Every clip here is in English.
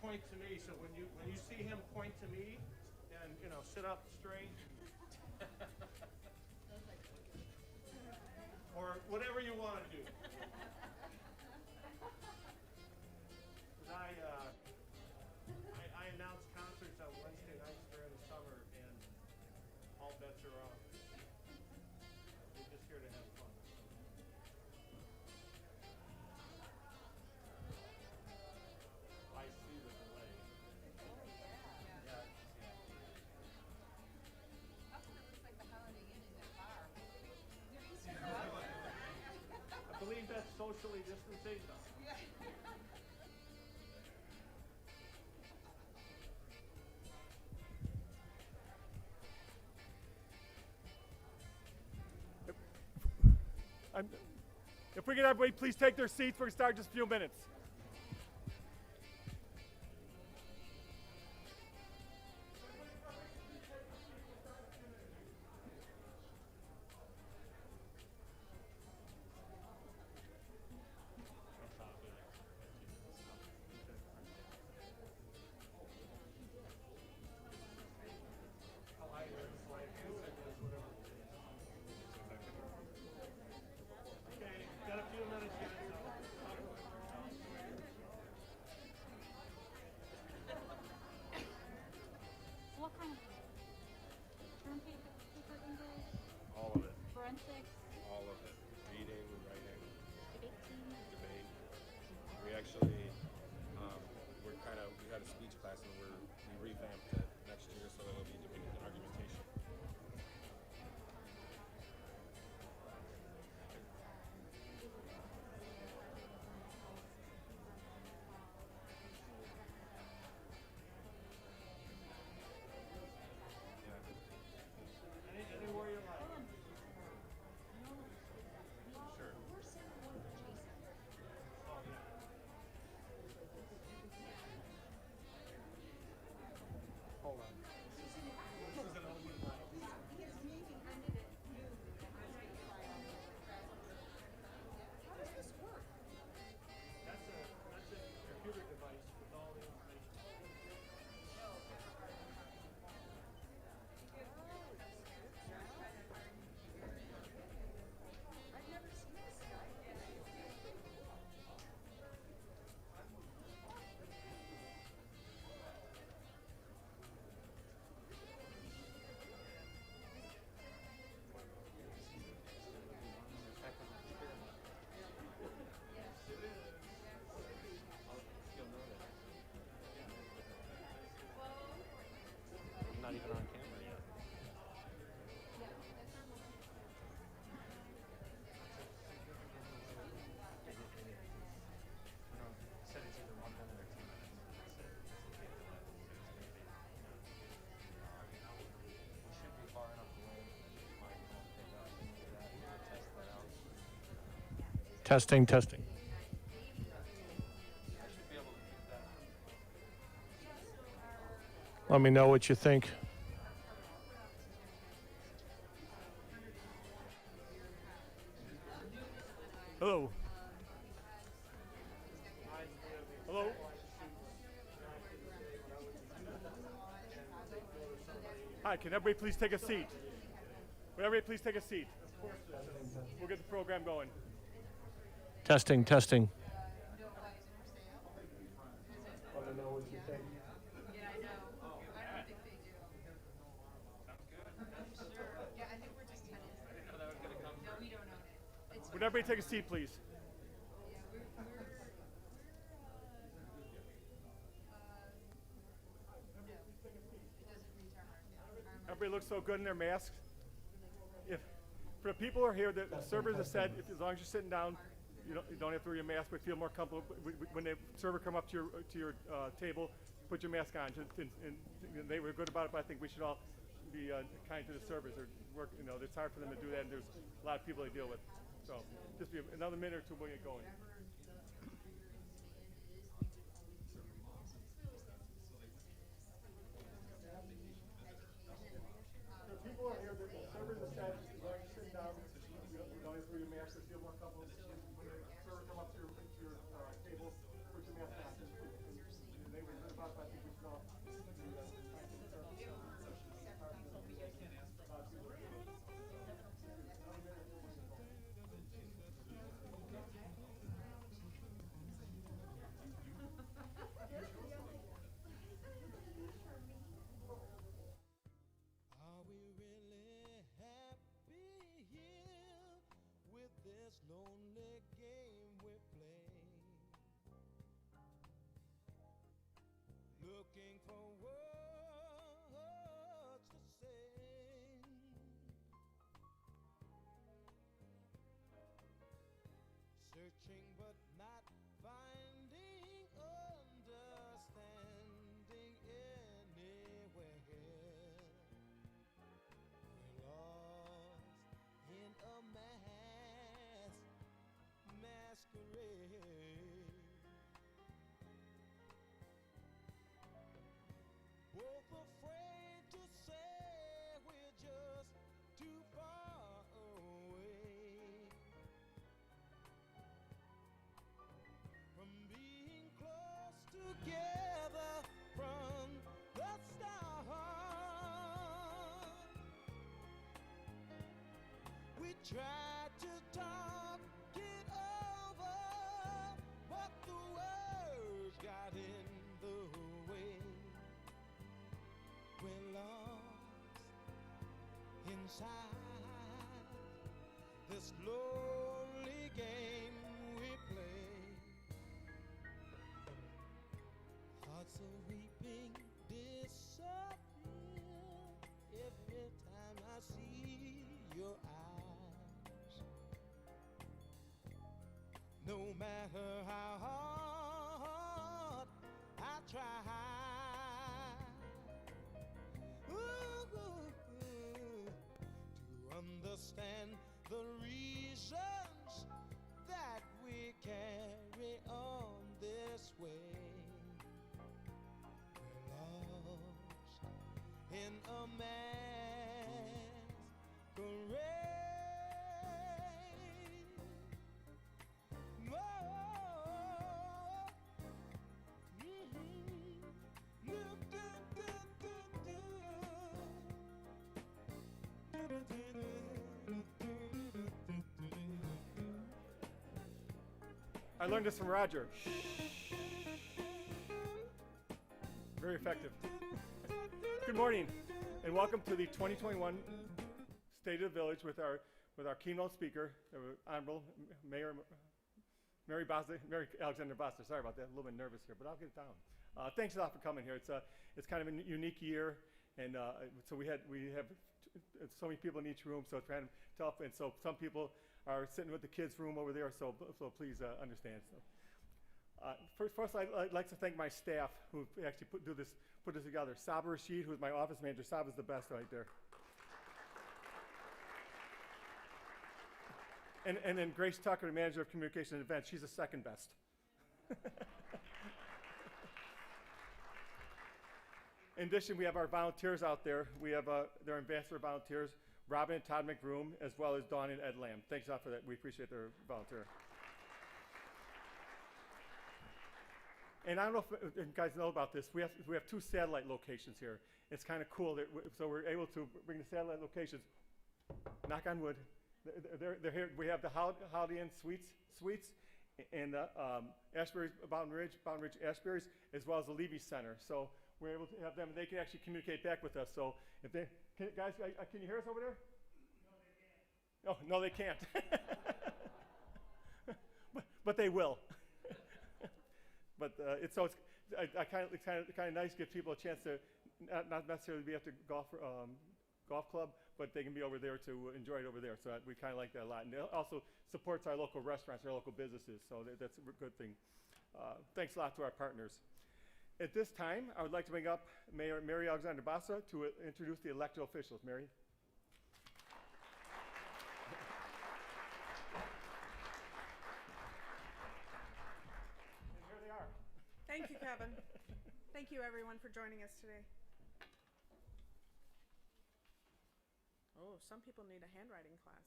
point to me. So when you see him point to me, and sit up straight, or whatever you want to do. 'Cause I announce concerts on Wednesday nights during the summer, and all bets are off. We're just here to have fun. I see the delay. I believe that's socially distancing. If we can, everybody please take their seats. We're going to start in just a few minutes. Got a few minutes yet. What kind of term paper English? All of it. Forensics? All of it. Reading, writing, Debate team? debate. We actually, we had a speech class and we revamped it next year so it'll be debate and argumentation. Anywhere you like. Sure. Hold on. This is an open mic. That's a computer device with all the information. Not even on camera yet. Said it's either 1 minute or 2 minutes. We should be far enough away. Mike won't pick up. Test that out. Testing, testing. I should be able to keep that. Let me know what you think. Hello. Hello. Hi, can everybody please take a seat? Would everybody please take a seat? We'll get the program going. Testing, testing. Want to know what you think? Yeah, I know. I don't think they do. Yeah, I think we're just tenants. I didn't know that was going to come. No, we don't own it. It's Would everybody take a seat, please? yeah, we're no, it doesn't reach our Everybody looks so good in their masks. If for the people who are here, the servers have said, if, as long as you're sitting down, you don't have to wear your mask, but feel more comfortable. When the server come up to your table, put your mask on. And they were good about it, but I think we should all be kind to the servers. Or work, it's hard for them to do that, and there's a lot of people they deal with. So just be another minute or two, we'll get going. People are here, the servers have said, as long as you're sitting down, you don't have to wear your mask, or feel more comfortable. When the server come up to your table, put your mask on. And they were good about talk about, I think we should all do that. Are we really happy here with this lonely game we play? Looking for words to say, searching but not finding understanding anywhere. We're lost in a masquerade. Both afraid to say we're just too far away from being close together from the start. We tried to talk it over, but the words got in the way. We're lost inside this lonely game we play. Hearts are weeping, disappear every time I see your eyes. No matter how hard I try, to understand the reasons that we carry on this way. We're lost in a masquerade. I learned this from Roger. Very effective. Good morning, and welcome to the 2021 State of the Village with our keynote speaker, Honorable Mayor Mary Alexander Bosler. Sorry about that, a little bit nervous here, but I'll get it down. Thanks a lot for coming here. It's kind of a unique year, and so we have so many people in each room, so it's kind of tough, and so some people are sitting with the kids' room over there, so please understand. So, first, I'd like to thank my staff who actually put this together. Sabah Rashid, who's my office manager. Sabah's the best right there. And then Grace Tucker, the manager of communication and events. She's the second best. In addition, we have our volunteers out there. We have their ambassador volunteers, Robin and Todd McBroom, as well as Dawn and Ed Lamb. Thanks a lot for that. We appreciate their volunteer. And I don't know if you guys know about this. We have two satellite locations here. It's kind of cool that so we're able to bring the satellite locations. Knock on wood. They're here. We have the Holiday Inn Suites, and Ashbury Mountain Ridge Ashbury's, as well as the Levy Center. So we're able to have them. They can actually communicate back with us. So if they guys, can you hear us over there? No, they can't. Oh, no, they can't. but they will. But it's kind of nice to give people a chance to not necessarily be at the golf club, but they can be over there to enjoy it over there. So we kind of like that a lot, and it also supports our local restaurants, our local businesses. So that's a good thing. Thanks a lot to our partners. At this time, I would like to bring up Mayor Mary Alexander Bassa to introduce the elected officials. Mary. And here they are. Thank you, Kevin. Thank you, everyone, for joining us today. Oh, some people need a handwriting class.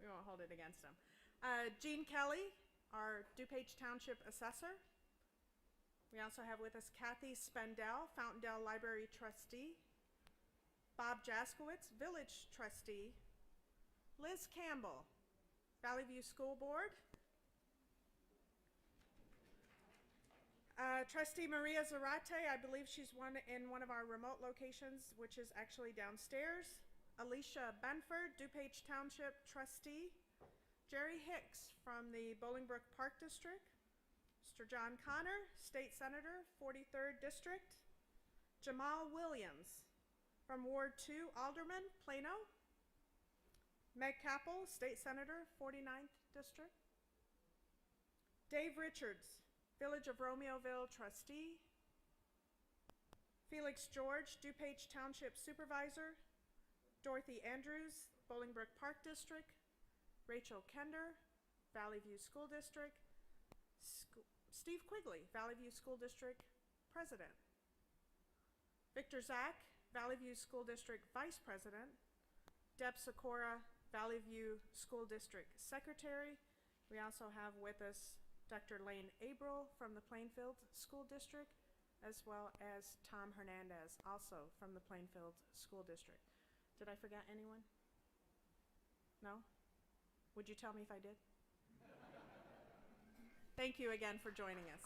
We won't hold it against them. Jean Kelly, our DuPage Township Assessor. We also have with us Kathy Spendell, Fountaindale Library Trustee, Bob Jaskowitz, Village Trustee, Liz Campbell, Valley View School Board, Trustee Maria Zarate, I believe she's in one of our remote locations, which is actually downstairs. Alicia Benford, DuPage Township Trustee. Jerry Hicks from the Bolingbrook Park District. Mr. John Connor, State Senator, 43rd District. Jamal Williams from Ward 2, Alderman, Plano. Meg Capel, State Senator, 49th District. Dave Richards, Village of Romeoville Trustee. Felix George, DuPage Township Supervisor. Dorothy Andrews, Bolingbrook Park District. Rachel Kender, Valley View School District. Steve Quigley, Valley View School District President. Victor Zach, Valley View School District Vice President. Deb Sikora, Valley View School District Secretary. We also have with us Dr. Lane Abril from the Plainfield School District, as well as Tom Hernandez, also from the Plainfield School District. Did I forget anyone? No? Would you tell me if I did? Thank you again for joining us.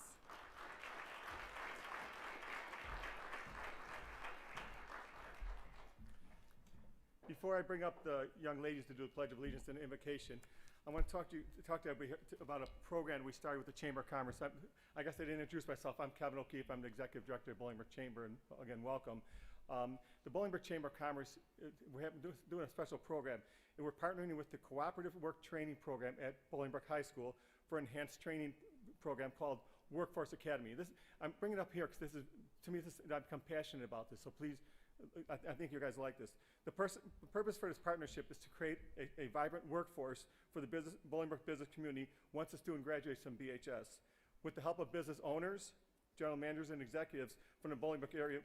Before I bring up the young ladies to do the Pledge of Allegiance and invocation, I want to talk to everybody here about a program we started with the Chamber of Commerce. I guess I didn't introduce myself. I'm Kevin O'Keefe. I'm the Executive Director of Bolingbrook Chamber, and again, welcome. The Bolingbrook Chamber of Commerce, we're doing a special program, and we're partnering with the Cooperative Work Training Program at Bolingbrook High School for an enhanced training program called Workforce Academy. I'm bringing it up here because I'm compassionate about this, so please, I think you guys like this. The purpose for this partnership is to create a vibrant workforce for the Bolingbrook business community once a student graduates from BHS. With the help of business owners, general managers, and executives from the Bolingbrook area,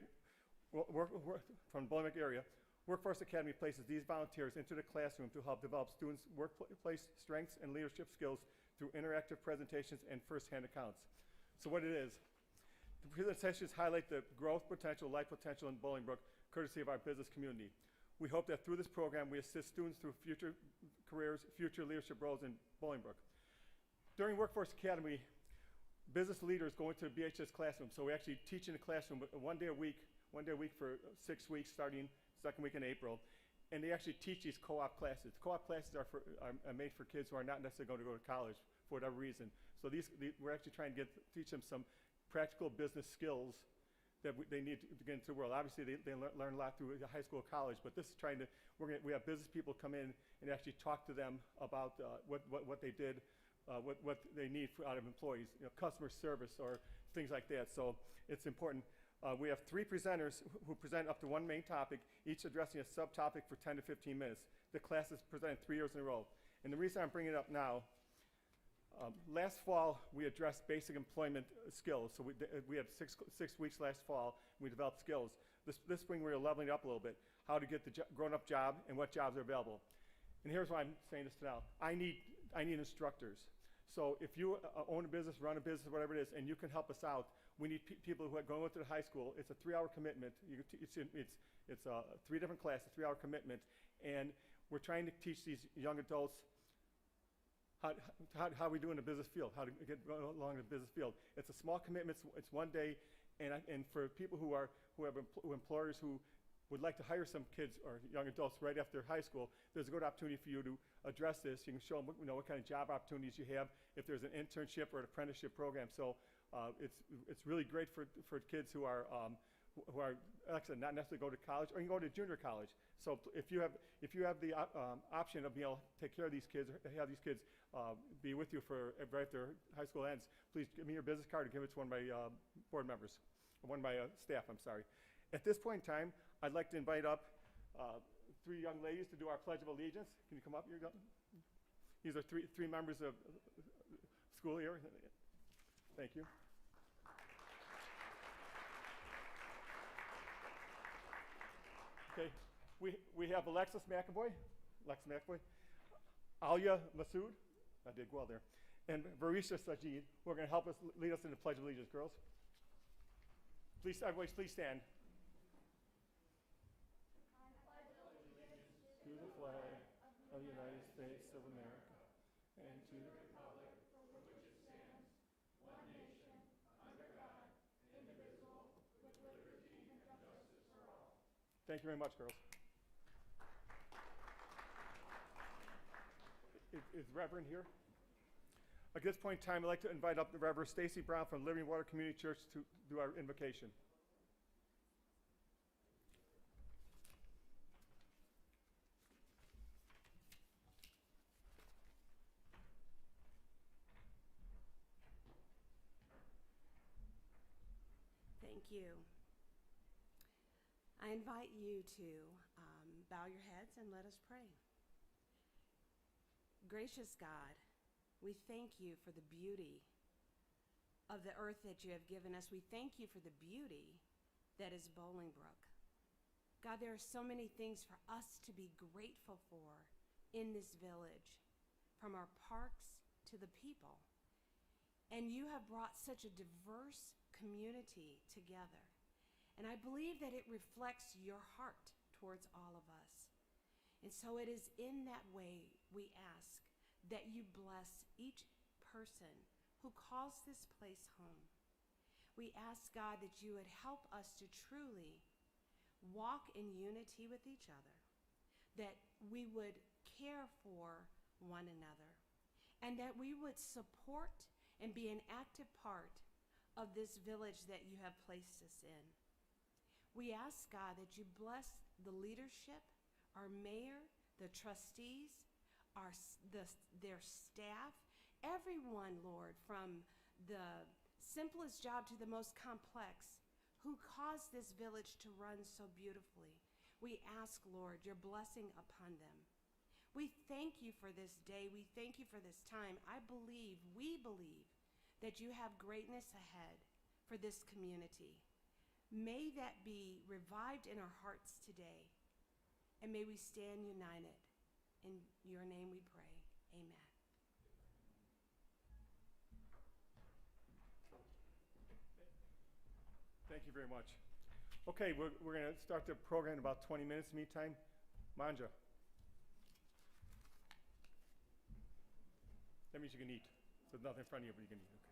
Workforce Academy places these volunteers into the classroom to help develop students' workplace strengths and leadership skills through interactive presentations and first-hand accounts. So what it is, the presentations highlight the growth potential, life potential in Bolingbrook, courtesy of our business community. We hope that through this program, we assist students through future careers, future leadership roles in Bolingbrook. During Workforce Academy, business leaders go into the BHS classroom, so we actually teach in the classroom one day a week for 6 weeks, starting second week in April, and they actually teach these co-op classes. Co-op classes are made for kids who are not necessarily going to go to college for whatever reason. So we're actually trying to teach them some practical business skills that they need to get into the world. Obviously, they learn a lot through high school, college, but this is we have business people come in and actually talk to them about what they did, what they need out of employees, customer service or things like that. So it's important. We have 3 presenters who present up to one main topic, each addressing a subtopic for 10 to 15 minutes. The class is presented 3 years in a row. And the reason I'm bringing it up now, last fall, we addressed basic employment skills. So we had 6 weeks last fall. We developed skills. This spring, we're leveling it up a little bit, how to get the grown-up job and what jobs are available. And here's why I'm saying this now. I need instructors. So if you own a business, run a business, whatever it is, and you can help us out, we need people who are going to the high school. It's a 3-hour commitment. It's 3 different classes, 3-hour commitment, and we're trying to teach these young adults how we do in the business field, how to get along in the business field. It's a small commitment. It's one day, and for people who have employers who would like to hire some kids or young adults right after high school, there's a good opportunity for you to address this. You can show them what kind of job opportunities you have, if there's an internship or an apprenticeship program. So it's really great for kids who are like I said, not necessarily go to college, or you can go to junior college. So if you have the option of being able to take care of these kids, or have these kids be with you for right after high school ends, please give me your business card or give it to one of my board members, or one of my staff, I'm sorry. At this point in time, I'd like to invite up 3 young ladies to do our Pledge of Allegiance. Can you come up here? These are three members of school here. Thank you. Okay, we have Alexis McAvoy, Alia Masood, I did well there, and Varisha Sajid, who are going to help us lead us in the Pledge of Allegiance. Girls, please, everybody, please stand. To the flag of the United States of America and to the republic for which it stands, one nation, under God, indivisible, with liberty and justice for all. Thank you very much, girls. Is Reverend here? At this point in time, I'd like to invite up the Reverend Stacy Brown from Living Water Community Church to do our invocation. Thank you. I invite you to bow your heads and let us pray. Gracious God, we thank you for the beauty of the earth that you have given us. We thank you for the beauty that is Bolingbrook. God, there are so many things for us to be grateful for in this village, from our parks to the people. And you have brought such a diverse community together. And I believe that it reflects your heart towards all of us. And so it is in that way we ask that you bless each person who calls this place home. We ask, God, that you would help us to truly walk in unity with each other, that we would care for one another, and that we would support and be an active part of this village that you have placed us in. We ask, God, that you bless the leadership, our mayor, the trustees, their staff, everyone, Lord, from the simplest job to the most complex, who caused this village to run so beautifully. We ask, Lord, your blessing upon them. We thank you for this day. We thank you for this time. We believe that you have greatness ahead for this community. May that be revived in our hearts today, and may we stand united. In your name we pray. Amen. Thank you very much. Okay, we're going to start the program in about 20 minutes. Meantime, Manja. That means you can eat. So there's nothing in front of you, but you can eat. Okay.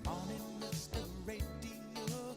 Morning, Mr. Radio,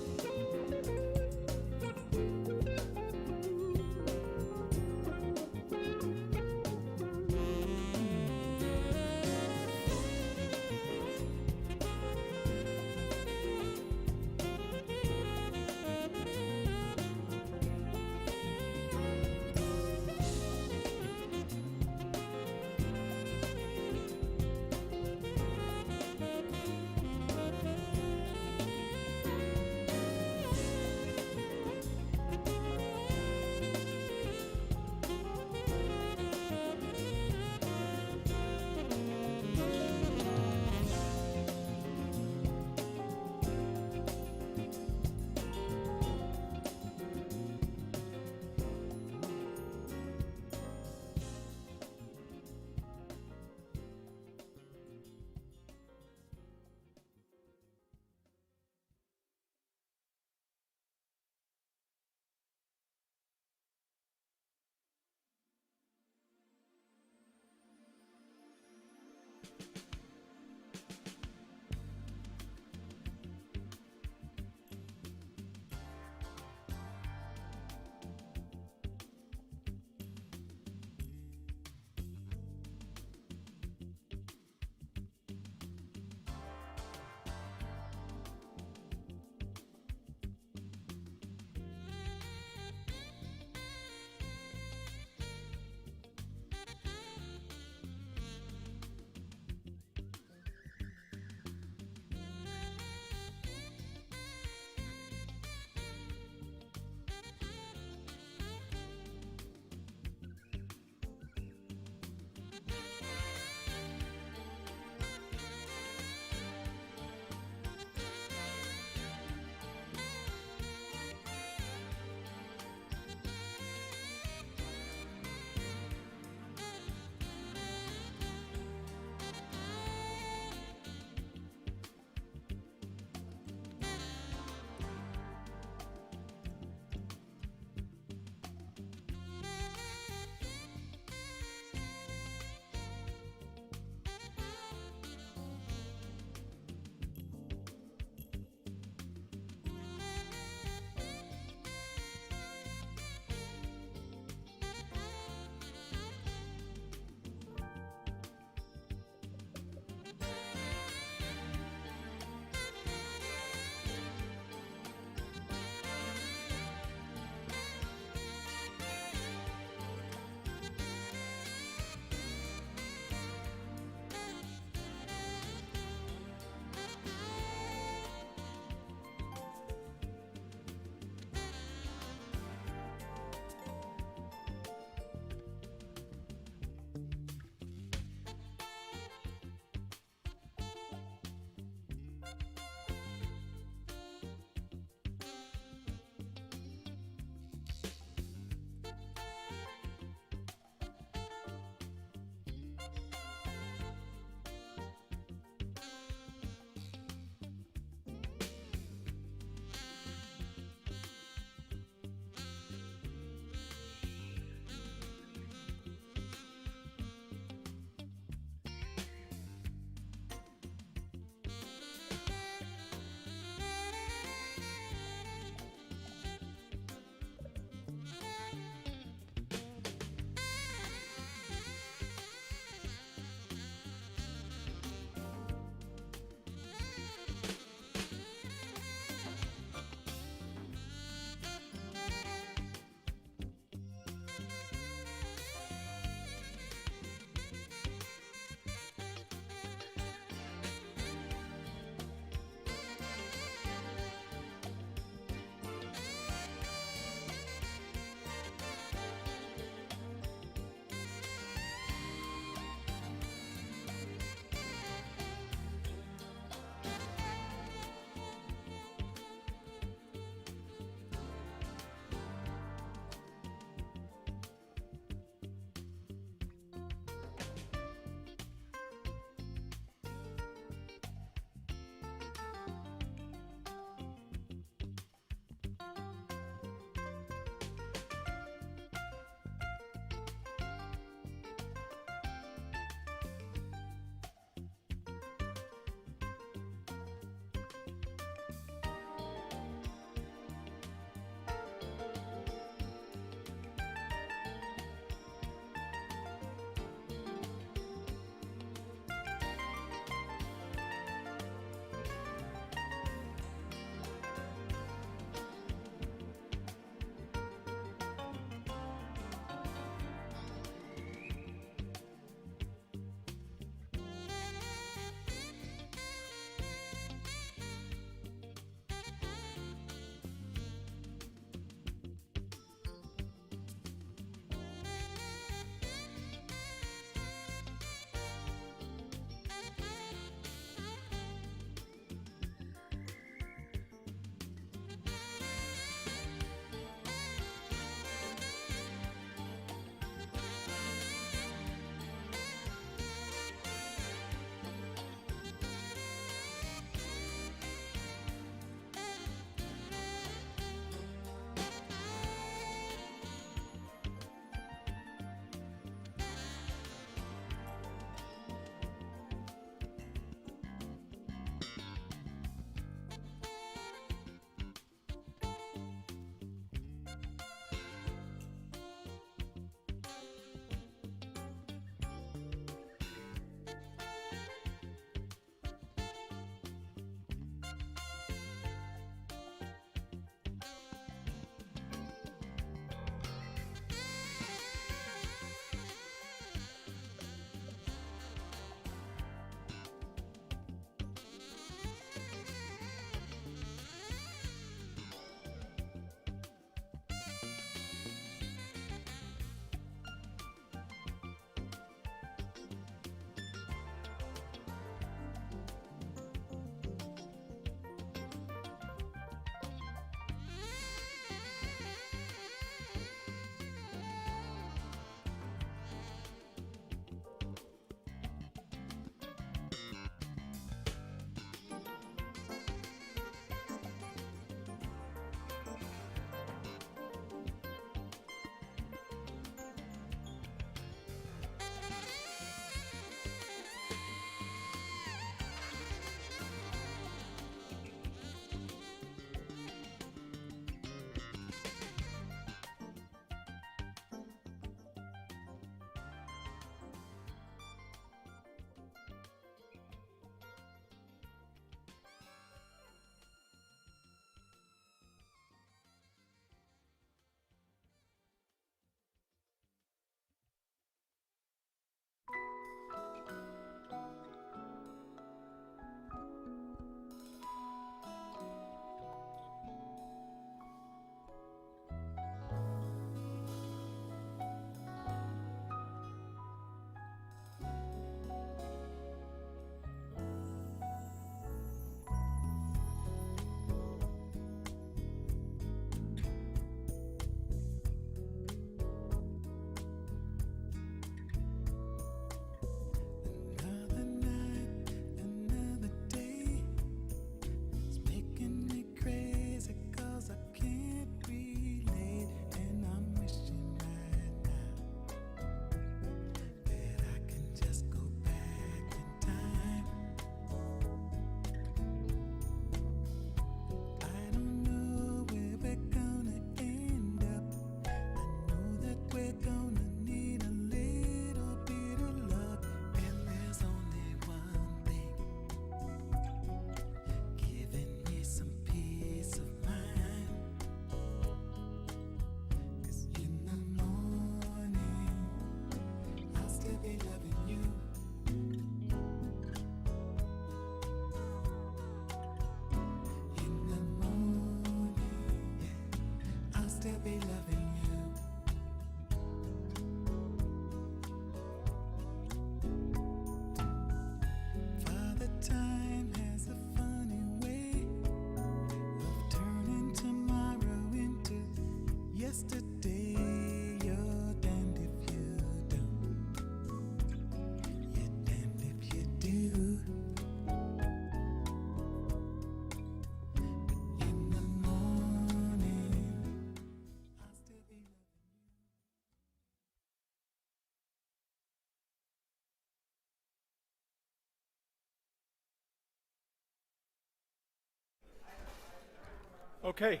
Okay,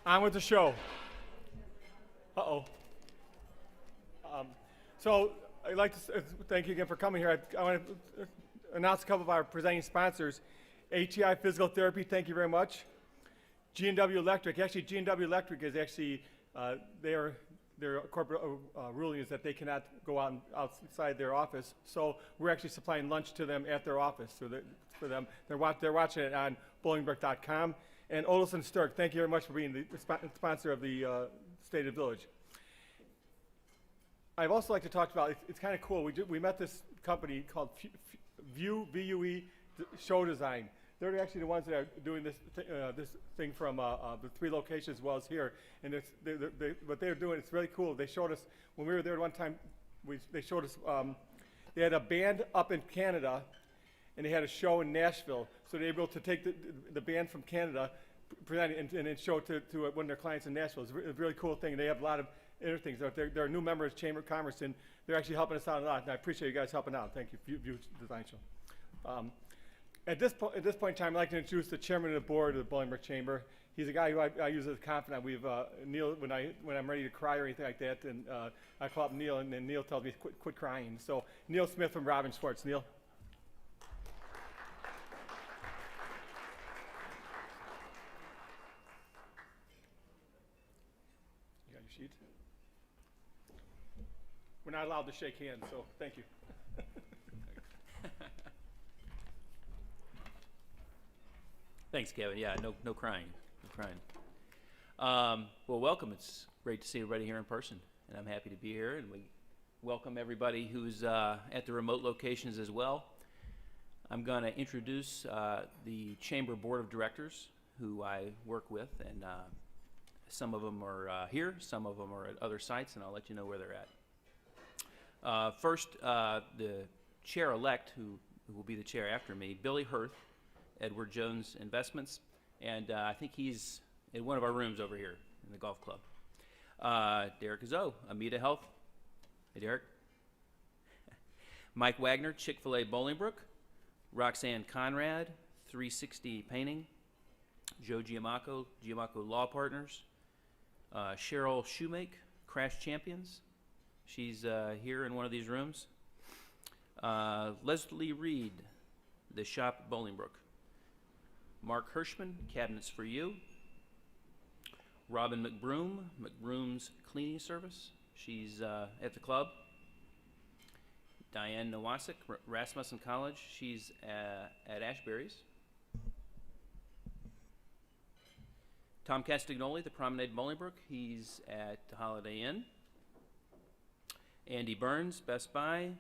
on with the show. Uh-oh. So I'd like to thank you again for coming here. I want to announce a couple of our presenting sponsors. ATI Physical Therapy, thank you very much. G&W Electric, actually G&W Electric is actually, their corporate ruling is that they cannot go outside their office. So we're actually supplying lunch to them at their office. So for them, they're watching it on bowlingbrook.com. And Olson Sturk, thank you very much for being the sponsor of the State of Village. I'd also like to talk about, it's kind of cool, we met this company called Vue, V-U-E, Show Design. They're actually the ones that are doing this thing from the 3 locations as well as here. And what they're doing, it's really cool. They showed us, when we were there one time, they showed us, they had a band up in Canada, and they had a show in Nashville. So they were able to take the band from Canada, present it, and then show it to one of their clients in Nashville. It's a really cool thing. They have a lot of other things. They're a new member of Chamber of Commerce, and they're actually helping us out a lot. And I appreciate you guys helping out. Thank you, View Design Show. At this point in time, I'd like to introduce the chairman of the board of the Bolingbrook Chamber. He's a guy who I use as a confidant. We've Neil, when I'm ready to cry or anything like that, and I call up Neil, and then Neil tells me quit crying. So Neil Smith from Robin Schwartz. Neil. You got your sheet? We're not allowed to shake hands, so thank you. Thanks, Kevin. Yeah, no crying. No crying. Well, welcome. It's great to see everybody here in person, and I'm happy to be here. And we welcome everybody who's at the remote locations as well. I'm going to introduce the Chamber Board of Directors, who I work with, and some of them are here, some of them are at other sites, and I'll let you know where they're at. First, the chair-elect, who will be the chair after me, Billy Hirth, Edward Jones Investments, and I think he's in one of our rooms over here in the golf club. Derek Zoe, Amita Health. Hey, Derek. Mike Wagner, Chick-fil-A Bolingbrook. Roxanne Conrad, 360 Painting. Joe Giamacco, Giamacco Law Partners. Cheryl Shoemake, Crash Champions. She's here in one of these rooms. Leslie Reed, The Shop Bolingbrook. Mark Hirschman, Cabinets for You. Robin McBroom, McBroom's Cleaning Service. She's at the club. Diane Nowasic, Rasmussen College. She's at Ashbury's. Tom Castagnoli, the Promenade Bolingbrook. He's at the Holiday Inn. Andy Burns, Best Buy.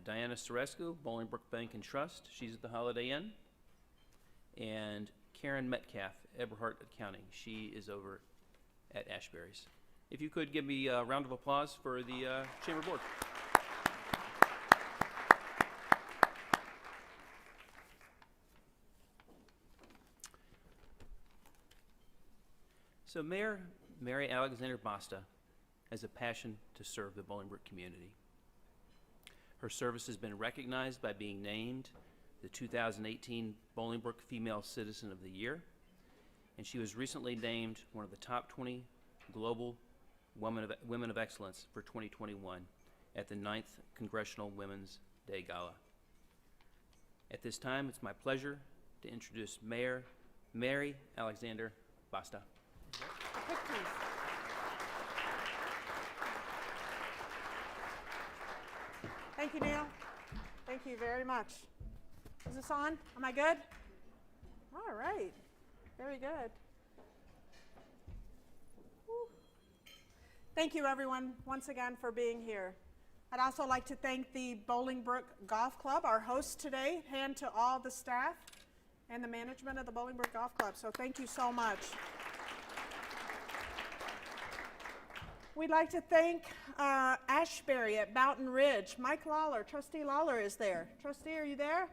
Diana Sorescu, Bolingbrook Bank and Trust. She's at the Holiday Inn. And Karen Metcalf, Eberhardt Accounting. She is over at Ashbury's. If you could give me a round of applause for the Chamber Board. So Mayor Mary Alexander Basta has a passion to serve the Bolingbrook community. Her service has been recognized by being named the 2018 Bolingbrook Female Citizen of the Year, and she was recently named one of the top 20 global women of excellence for 2021 at the 9th Congressional Women's Day Gala. At this time, it's my pleasure to introduce Mayor Mary Alexander Basta. Thank you, Neil. Thank you very much. Is this on? Am I good? All right. Very good. Woo. Thank you, everyone, once again for being here. I'd also like to thank the Bolingbrook Golf Club, our host today, and to all the staff and the management of the Bolingbrook Golf Club. So thank you so much. We'd like to thank Ashbury at Boughton Ridge. Mike Lawler, Trustee Lawler is there. Trustee, are you there?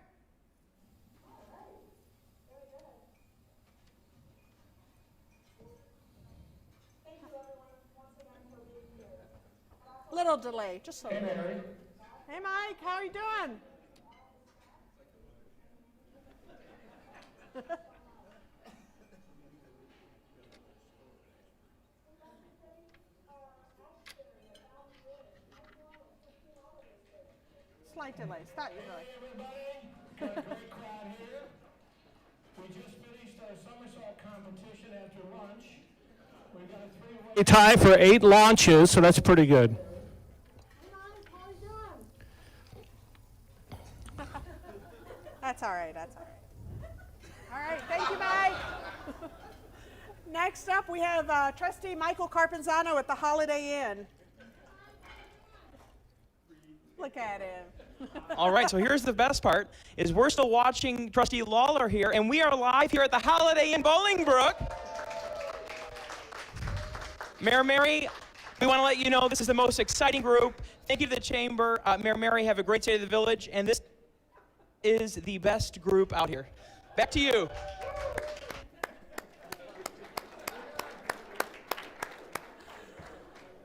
Little delay, just a little bit. Hey, Mike, how are you doing? slight delay. Start your delay. Got a great crowd here. We just finished our somersault competition after lunch. We got a three-way tie for 8 launches, so that's pretty good. That's all right, that's all right. All right, thank you, Mike. Next up, we have Trustee Michael Carpenzano at the Holiday Inn. Look at him. All right, so here's the best part, is we're still watching Trustee Lawler here, and we are live here at the Holiday Inn Bolingbrook. Mayor Mary, we want to let you know this is the most exciting group. Thank you to the Chamber. Mayor Mary, have a great day of the village, and this is the best group out here. Back to you.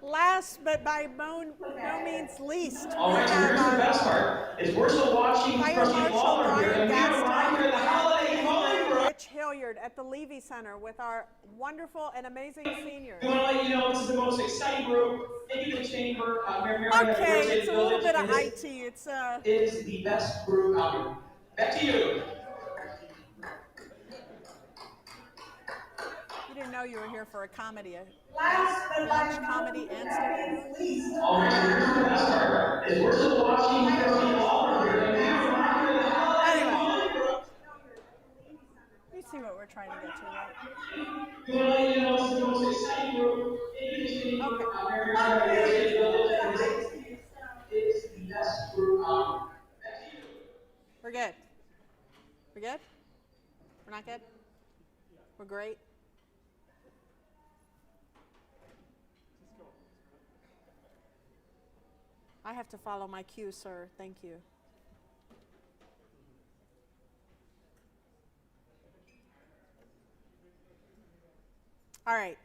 Last, but by no means least, All right, so here's the best part, is we're still watching Fire Trustee Marshal Lawler here, Brian and we are live Gaston here at the Holiday Inn Bolingbrook. Rich Hilliard at the Levy Center with our wonderful and amazing seniors. We want to let you know this is the most exciting group. Thank you to the Chamber. Mayor Mary, have a great Okay, day it's of a the little village, bit of and this IT. It's is the best group out here. Back to you. You didn't know you were here for a comedy. Lunch comedy and stuff. All right, so here's the best part, is we're still watching Trustee Lawler here, and we are live here at the Holiday Inn Bolingbrook. You see what we're trying to get to, right? We want to let you know this is the most exciting group. Thank you to the Chamber. Mayor Mary, have a great day of the village, and this is the best group out here. Back to you. We're good. We're good? We're not good? We're great? I have to follow my cue, sir. Thank you. All right.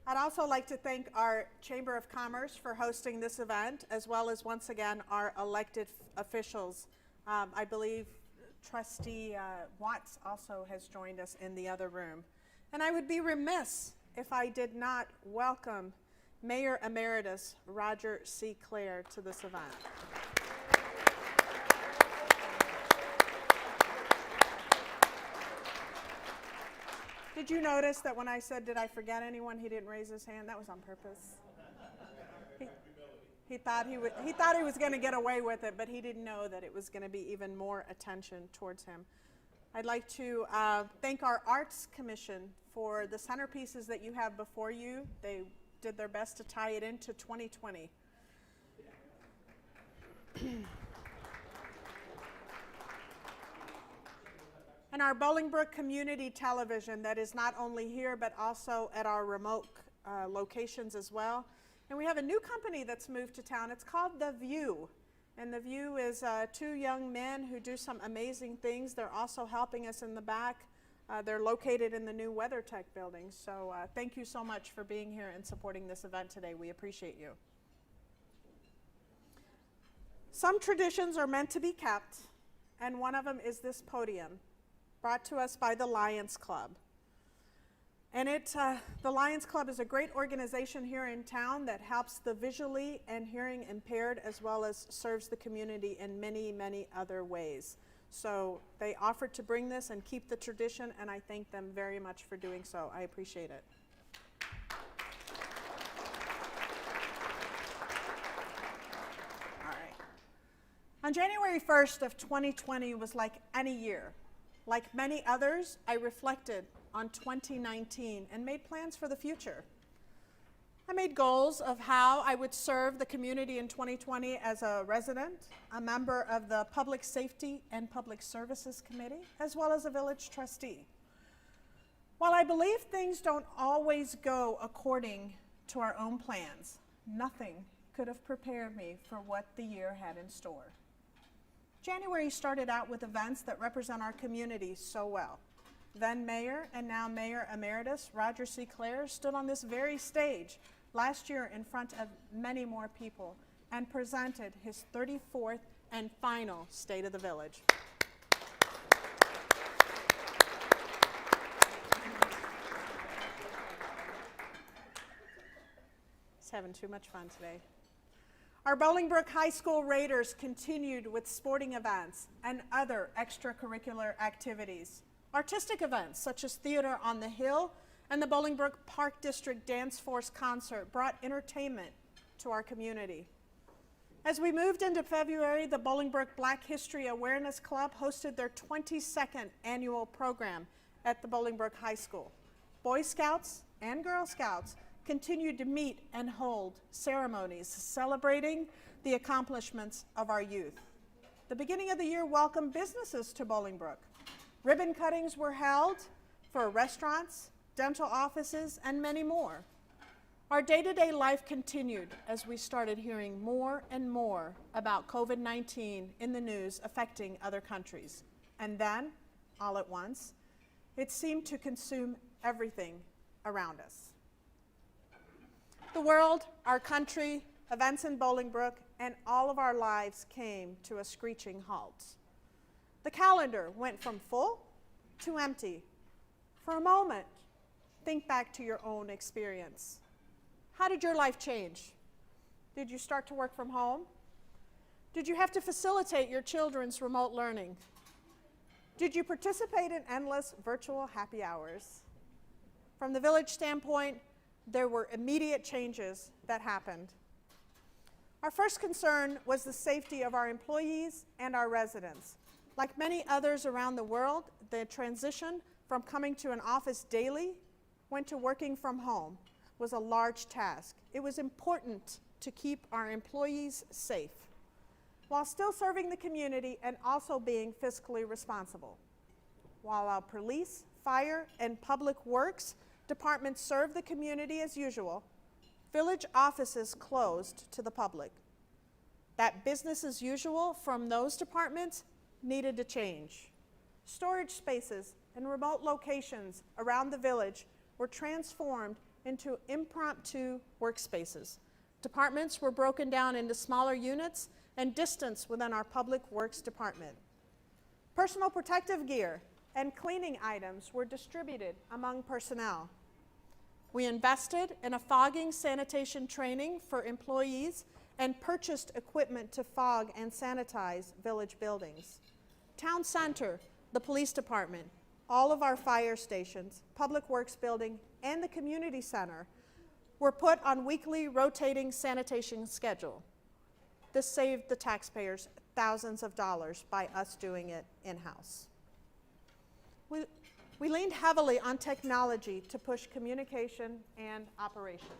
I'd also like to thank our Chamber of Commerce for hosting this event, as well as, once again, our elected officials. I believe Trustee Watts also has joined us in the other room. And I would be remiss if I did not welcome Mayor Emeritus Roger C. Clare to this event. Did you notice that when I said, did I forget anyone, he didn't raise his hand? That was on purpose. He thought he was going to get away with it, but he didn't know that it was going to be even more attention towards him. I'd like to thank our Arts Commission for the centerpieces that you have before you. They did their best to tie it into 2020. And our Bolingbrook Community Television that is not only here but also at our remote locations as well. And we have a new company that's moved to town. It's called The View. And The View is 2 young men who do some amazing things. They're also helping us in the back. They're located in the new WeatherTech building. So thank you so much for being here and supporting this event today. We appreciate you. Some traditions are meant to be kept, and one of them is this podium, brought to us by the Lions Club. And the Lions Club is a great organization here in town that helps the visually and hearing impaired, as well as serves the community in many, many other ways. So they offered to bring this and keep the tradition, and I thank them very much for doing so. I appreciate it. All right. On January 1st of 2020 was like any year. Like many others, I reflected on 2019 and made plans for the future. I made goals of how I would serve the community in 2020 as a resident, a member of the Public Safety and Public Services Committee, as well as a village trustee. While I believe things don't always go according to our own plans, nothing could have prepared me for what the year had in store. January started out with events that represent our community so well. Then Mayor and now Mayor Emeritus Roger C. Clare stood on this very stage last year in front of many more people and presented his 34th and final State of the Village. He's having too much fun today. Our Bolingbrook High School Raiders continued with sporting events and other extracurricular activities. Artistic events such as Theater on the Hill and the Bolingbrook Park District Dance Force concert brought entertainment to our community. As we moved into February, the Bolingbrook Black History Awareness Club hosted their 22nd annual program at the Bolingbrook High School. Boy Scouts and Girl Scouts continued to meet and hold ceremonies celebrating the accomplishments of our youth. The beginning of the year welcomed businesses to Bolingbrook. Ribbon cuttings were held for restaurants, dental offices, and many more. Our day-to-day life continued as we started hearing more and more about COVID-19 in the news affecting other countries. And then, all at once, it seemed to consume everything around us. The world, our country, events in Bolingbrook, and all of our lives came to a screeching halt. The calendar went from full to empty. For a moment, think back to your own experience. How did your life change? Did you start to work from home? Did you have to facilitate your children's remote learning? Did you participate in endless virtual happy hours? From the village standpoint, there were immediate changes that happened. Our first concern was the safety of our employees and our residents. Like many others around the world, the transition from coming to an office daily went to working from home was a large task. It was important to keep our employees safe while still serving the community and also being fiscally responsible. While our police, fire, and public works departments served the community as usual, village offices closed to the public. That business as usual from those departments needed to change. Storage spaces and remote locations around the village were transformed into impromptu workspaces. Departments were broken down into smaller units and distanced within our public works department. Personal protective gear and cleaning items were distributed among personnel. We invested in a fogging sanitation training for employees and purchased equipment to fog and sanitize village buildings. Town Center, the police department, all of our fire stations, public works building, and the community center were put on weekly rotating sanitation schedule. This saved the taxpayers thousands of dollars by us doing it in-house. We leaned heavily on technology to push communication and operation.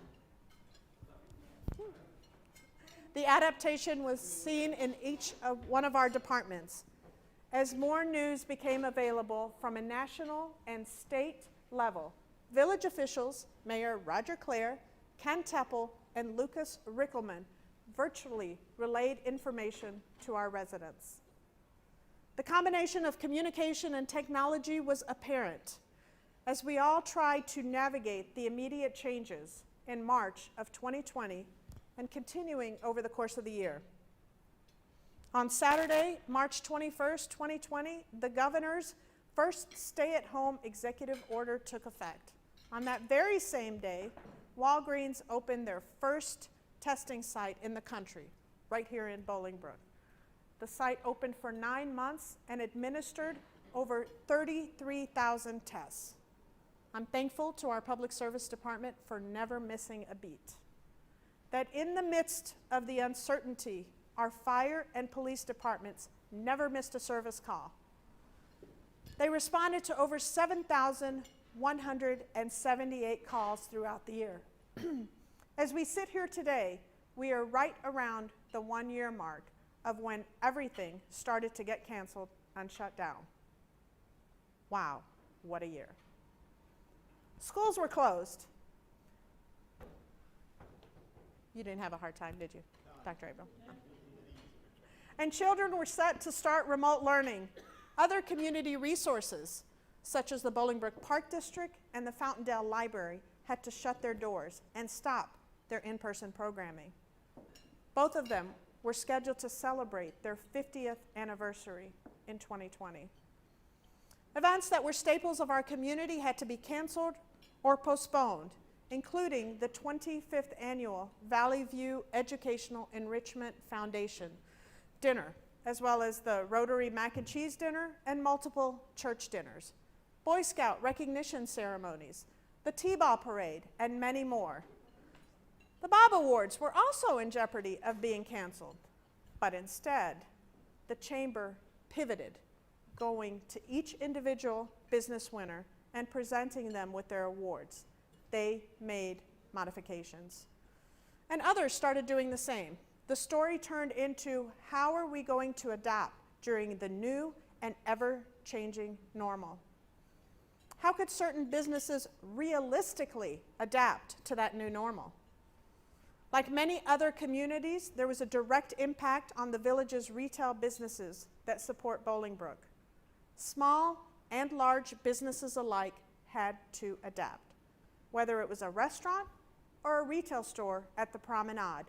The adaptation was seen in each one of our departments as more news became available from a national and state level. Village officials, Mayor Roger Clare, Ken Teppel, and Lucas Rickelman virtually relayed information to our residents. The combination of communication and technology was apparent as we all tried to navigate the immediate changes in March of 2020 and continuing over the course of the year. On Saturday, March 21st, 2020, the governor's first stay-at-home executive order took effect. On that very same day, Walgreens opened their first testing site in the country, right here in Bolingbrook. The site opened for 9 months and administered over 33,000 tests. I'm thankful to our public service department for never missing a beat. That in the midst of the uncertainty, our fire and police departments never missed a service call. They responded to over 7,178 calls throughout the year. As we sit here today, we are right around the 1-year mark of when everything started to get canceled and shut down. Wow, what a year. Schools were closed. You didn't have a hard time, did you, Dr. Abram? No. And children were set to start remote learning. Other community resources, such as the Bolingbrook Park District and the Fountaindale Library, had to shut their doors and stop their in-person programming. Both of them were scheduled to celebrate their 50th anniversary in 2020. Events that were staples of our community had to be canceled or postponed, including the 25th annual Valley View Educational Enrichment Foundation dinner, as well as the Rotary Mac and Cheese dinner and multiple church dinners, Boy Scout recognition ceremonies, the T-Ball parade, and many more. The Bob Awards were also in jeopardy of being canceled, but instead, the Chamber pivoted, going to each individual business winner and presenting them with their awards. They made modifications. And others started doing the same. The story turned into how are we going to adapt during the new and ever-changing normal? How could certain businesses realistically adapt to that new normal? Like many other communities, there was a direct impact on the village's retail businesses that support Bolingbrook. Small and large businesses alike had to adapt. Whether it was a restaurant or a retail store at the promenade,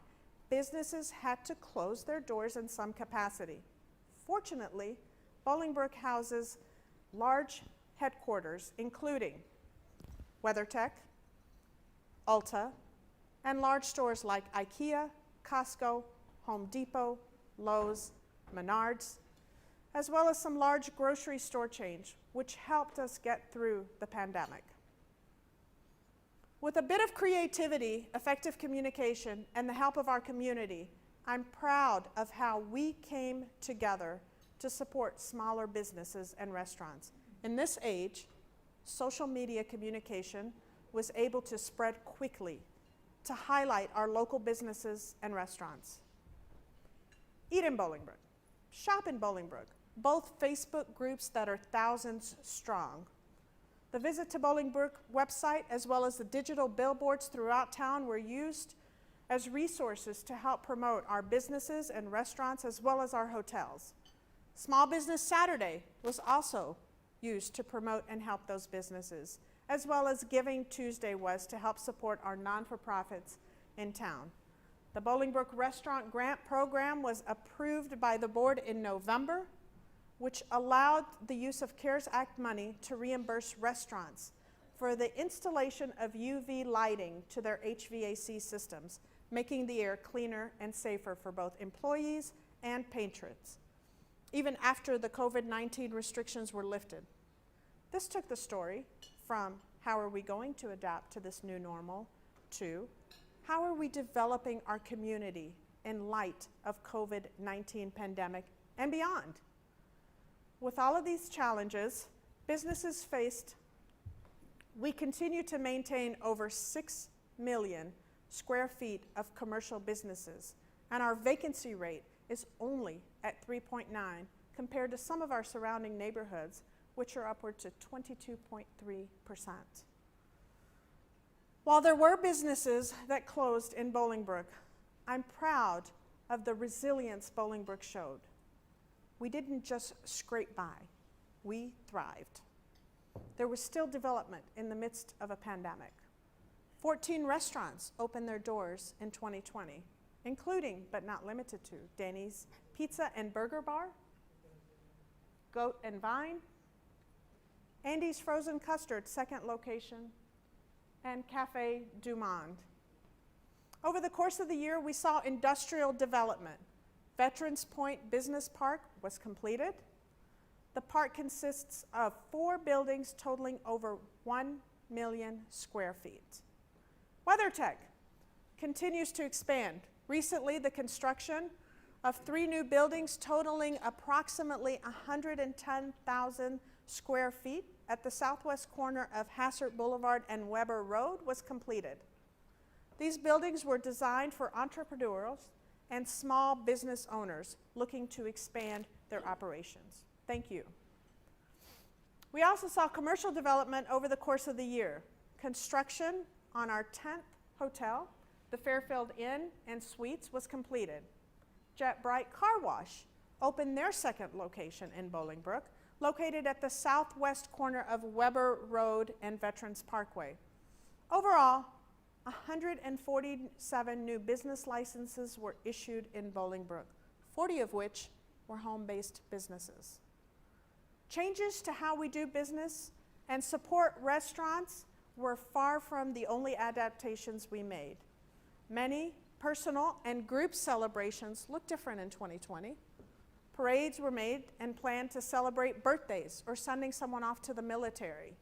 businesses had to close their doors in some capacity. Fortunately, Bolingbrook houses large headquarters, including WeatherTech, Ulta, and large stores like IKEA, Costco, Home Depot, Lowe's, Menards, as well as some large grocery store chains, which helped us get through the pandemic. With a bit of creativity, effective communication, and the help of our community, I'm proud of how we came together to support smaller businesses and restaurants. In this age, social media communication was able to spread quickly to highlight our local businesses and restaurants. Eat in Bolingbrook, shop in Bolingbrook, both Facebook groups that are thousands strong. The Visit to Bolingbrook website, as well as the digital billboards throughout town, were used as resources to help promote our businesses and restaurants, as well as our hotels. Small Business Saturday was also used to promote and help those businesses, as well as Giving Tuesday was to help support our non-for-profits in town. The Bolingbrook Restaurant Grant Program was approved by the board in November, which allowed the use of CARES Act money to reimburse restaurants for the installation of UV lighting to their HVAC systems, making the air cleaner and safer for both employees and patrons, even after the COVID-19 restrictions were lifted. This took the story from how are we going to adapt to this new normal to how are we developing our community in light of COVID-19 pandemic and beyond. With all of these challenges businesses faced, we continue to maintain over 6 million square feet of commercial businesses, and our vacancy rate is only at 3.9 compared to some of our surrounding neighborhoods, which are upward to 22.3%. While there were businesses that closed in Bolingbrook, I'm proud of the resilience Bolingbrook showed. We didn't just scrape by, we thrived. There was still development in the midst of a pandemic. 14 restaurants opened their doors in 2020, including, but not limited to, Danny's Pizza and Burger Bar, Goat and Vine, Andy's Frozen Custard, second location, and Cafe Du Monde. Over the course of the year, we saw industrial development. Veterans Point Business Park was completed. The park consists of 4 buildings totaling over 1 million square feet. WeatherTech continues to expand. Recently, the construction of 3 new buildings totaling approximately 110,000 square feet at the southwest corner of Hassert Boulevard and Weber Road was completed. These buildings were designed for entrepreneurs and small business owners looking to expand their operations. Thank you. We also saw commercial development over the course of the year. Construction on our 10th hotel, the Fairfield Inn and Suites, was completed. Jet Bright Car Wash opened their second location in Bolingbrook, located at the southwest corner of Weber Road and Veterans Parkway. Overall, 147 new business licenses were issued in Bolingbrook, 40 of which were home-based businesses. Changes to how we do business and support restaurants were far from the only adaptations we made. Many personal and group celebrations look different in 2020. Parades were made and planned to celebrate birthdays or sending someone off to the military.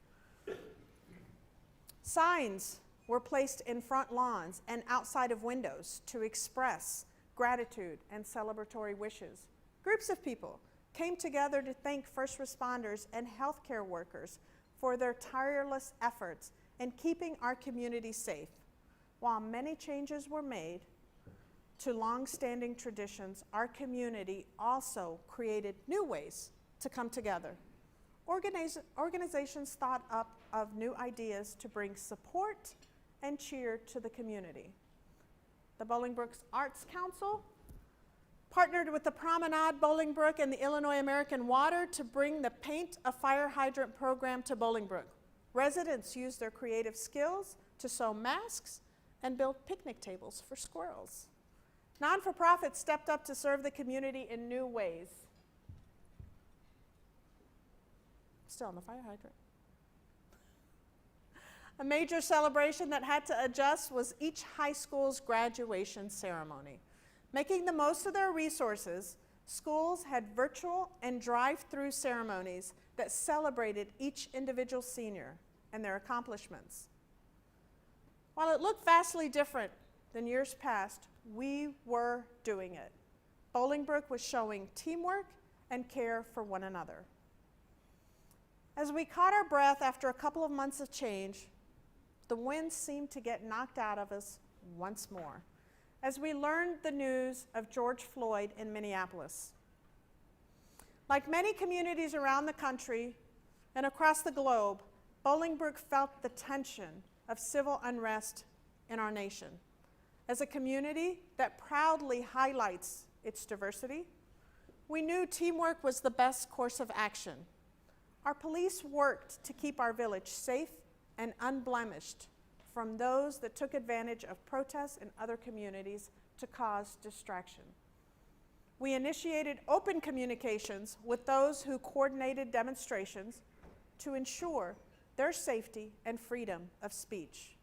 Signs were placed in front lawns and outside of windows to express gratitude and celebratory wishes. Groups of people came together to thank first responders and healthcare workers for their tireless efforts in keeping our community safe. While many changes were made to long-standing traditions, our community also created new ways to come together. Organizations thought up of new ideas to bring support and cheer to the community. The Bolingbrook Arts Council partnered with the Promenade Bolingbrook and the Illinois American Water to bring the Paint a Fire Hydrant program to Bolingbrook. Residents used their creative skills to sew masks and build picnic tables for squirrels. Non-for-profits stepped up to serve the community in new ways. Still on the fire hydrant. A major celebration that had to adjust was each high school's graduation ceremony. Making the most of their resources, schools had virtual and drive-through ceremonies that celebrated each individual senior and their accomplishments. While it looked vastly different than years past, we were doing it. Bolingbrook was showing teamwork and care for one another. As we caught our breath after a couple of months of change, the wind seemed to get knocked out of us once more as we learned the news of George Floyd in Minneapolis. Like many communities around the country and across the globe, Bolingbrook felt the tension of civil unrest in our nation. As a community that proudly highlights its diversity, we knew teamwork was the best course of action. Our police worked to keep our village safe and unblemished from those that took advantage of protests in other communities to cause distraction. We initiated open communications with those who coordinated demonstrations to ensure their safety and freedom of speech.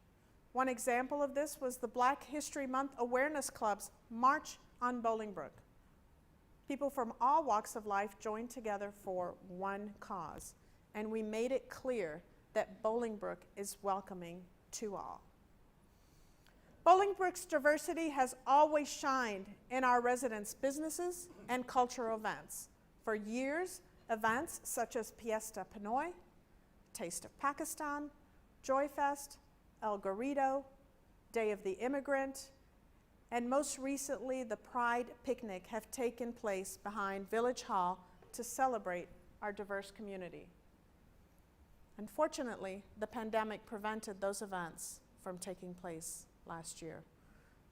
One example of this was the Black History Month Awareness Club's March on Bolingbrook. People from all walks of life joined together for one cause, and we made it clear that Bolingbrook is welcoming to all. Bolingbrook's diversity has always shined in our residents' businesses and cultural events. For years, events such as Fiesta Pinoy, Taste of Pakistan, Joy Fest, El Garrido, Day of the Immigrant, and most recently the Pride Picnic have taken place behind Village Hall to celebrate our diverse community. Unfortunately, the pandemic prevented those events from taking place last year.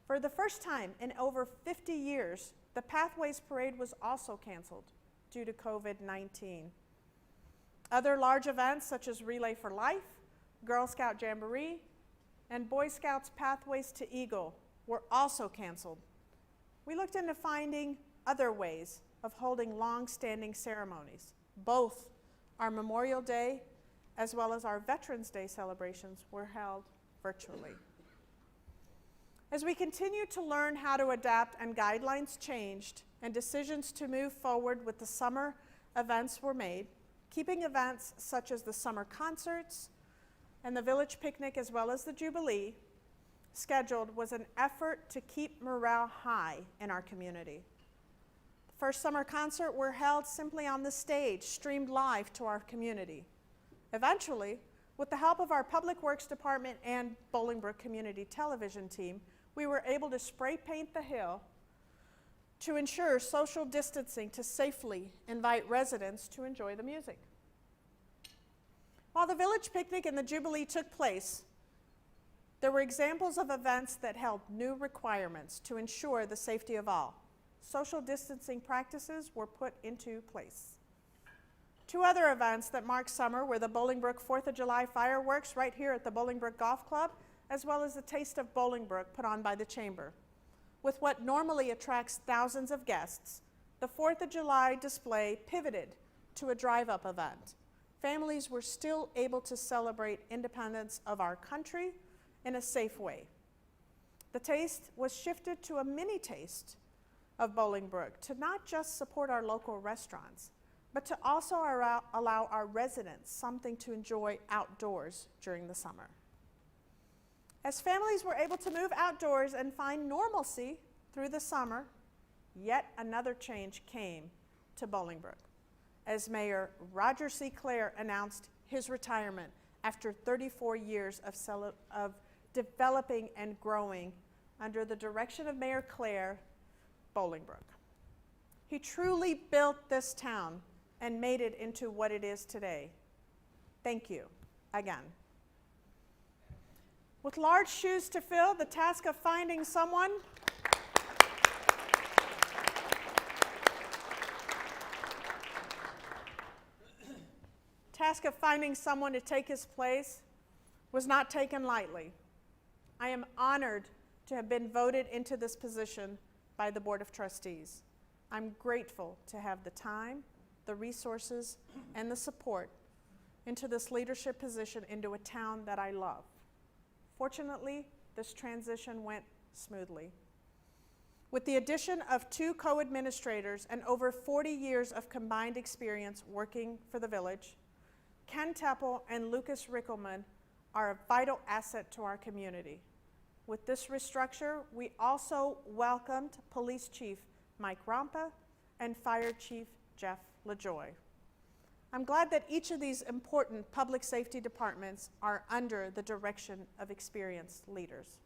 For the first time in over 50 years, the Pathways Parade was also canceled due to COVID-19. Other large events such as Relay for Life, Girl Scout Jamboree, and Boy Scouts Pathways to Eagle were also canceled. We looked into finding other ways of holding long-standing ceremonies. Both our Memorial Day as well as our Veterans Day celebrations were held virtually. As we continue to learn how to adapt and guidelines changed and decisions to move forward with the summer events were made, keeping events such as the summer concerts and the village picnic as well as the Jubilee scheduled was an effort to keep morale high in our community. The first summer concert were held simply on the stage, streamed live to our community. Eventually, with the help of our Public Works Department and Bolingbrook Community Television team, we were able to spray paint the hill to ensure social distancing to safely invite residents to enjoy the music. While the village picnic and the Jubilee took place, there were examples of events that held new requirements to ensure the safety of all. Social distancing practices were put into place. Two other events that marked summer were the Bolingbrook 4th of July fireworks right here at the Bolingbrook Golf Club, as well as the Taste of Bolingbrook put on by the Chamber. With what normally attracts thousands of guests, the 4th of July display pivoted to a drive-up event, families were still able to celebrate independence of our country in a safe way. The taste was shifted to a mini taste of Bolingbrook to not just support our local restaurants, but to also allow our residents something to enjoy outdoors during the summer. As families were able to move outdoors and find normalcy through the summer, yet another change came to Bolingbrook as Mayor Roger C. Clare announced his retirement after 34 years of developing and growing under the direction of Mayor Clare, Bolingbrook. He truly built this town and made it into what it is today. Thank you again. With large shoes to fill, the task of finding someone to take his place was not taken lightly. I am honored to have been voted into this position by the Board of Trustees. I'm grateful to have the time, the resources, and the support into this leadership position into a town that I love. Fortunately, this transition went smoothly. With the addition of 2 co-administrators and over 40 years of combined experience working for the village, Ken Teppel and Lucas Rickelman are a vital asset to our community. With this restructure, we also welcomed Police Chief Mike Rompa and Fire Chief Jeff LaJoy. I'm glad that each of these important public safety departments are under the direction of experienced leaders.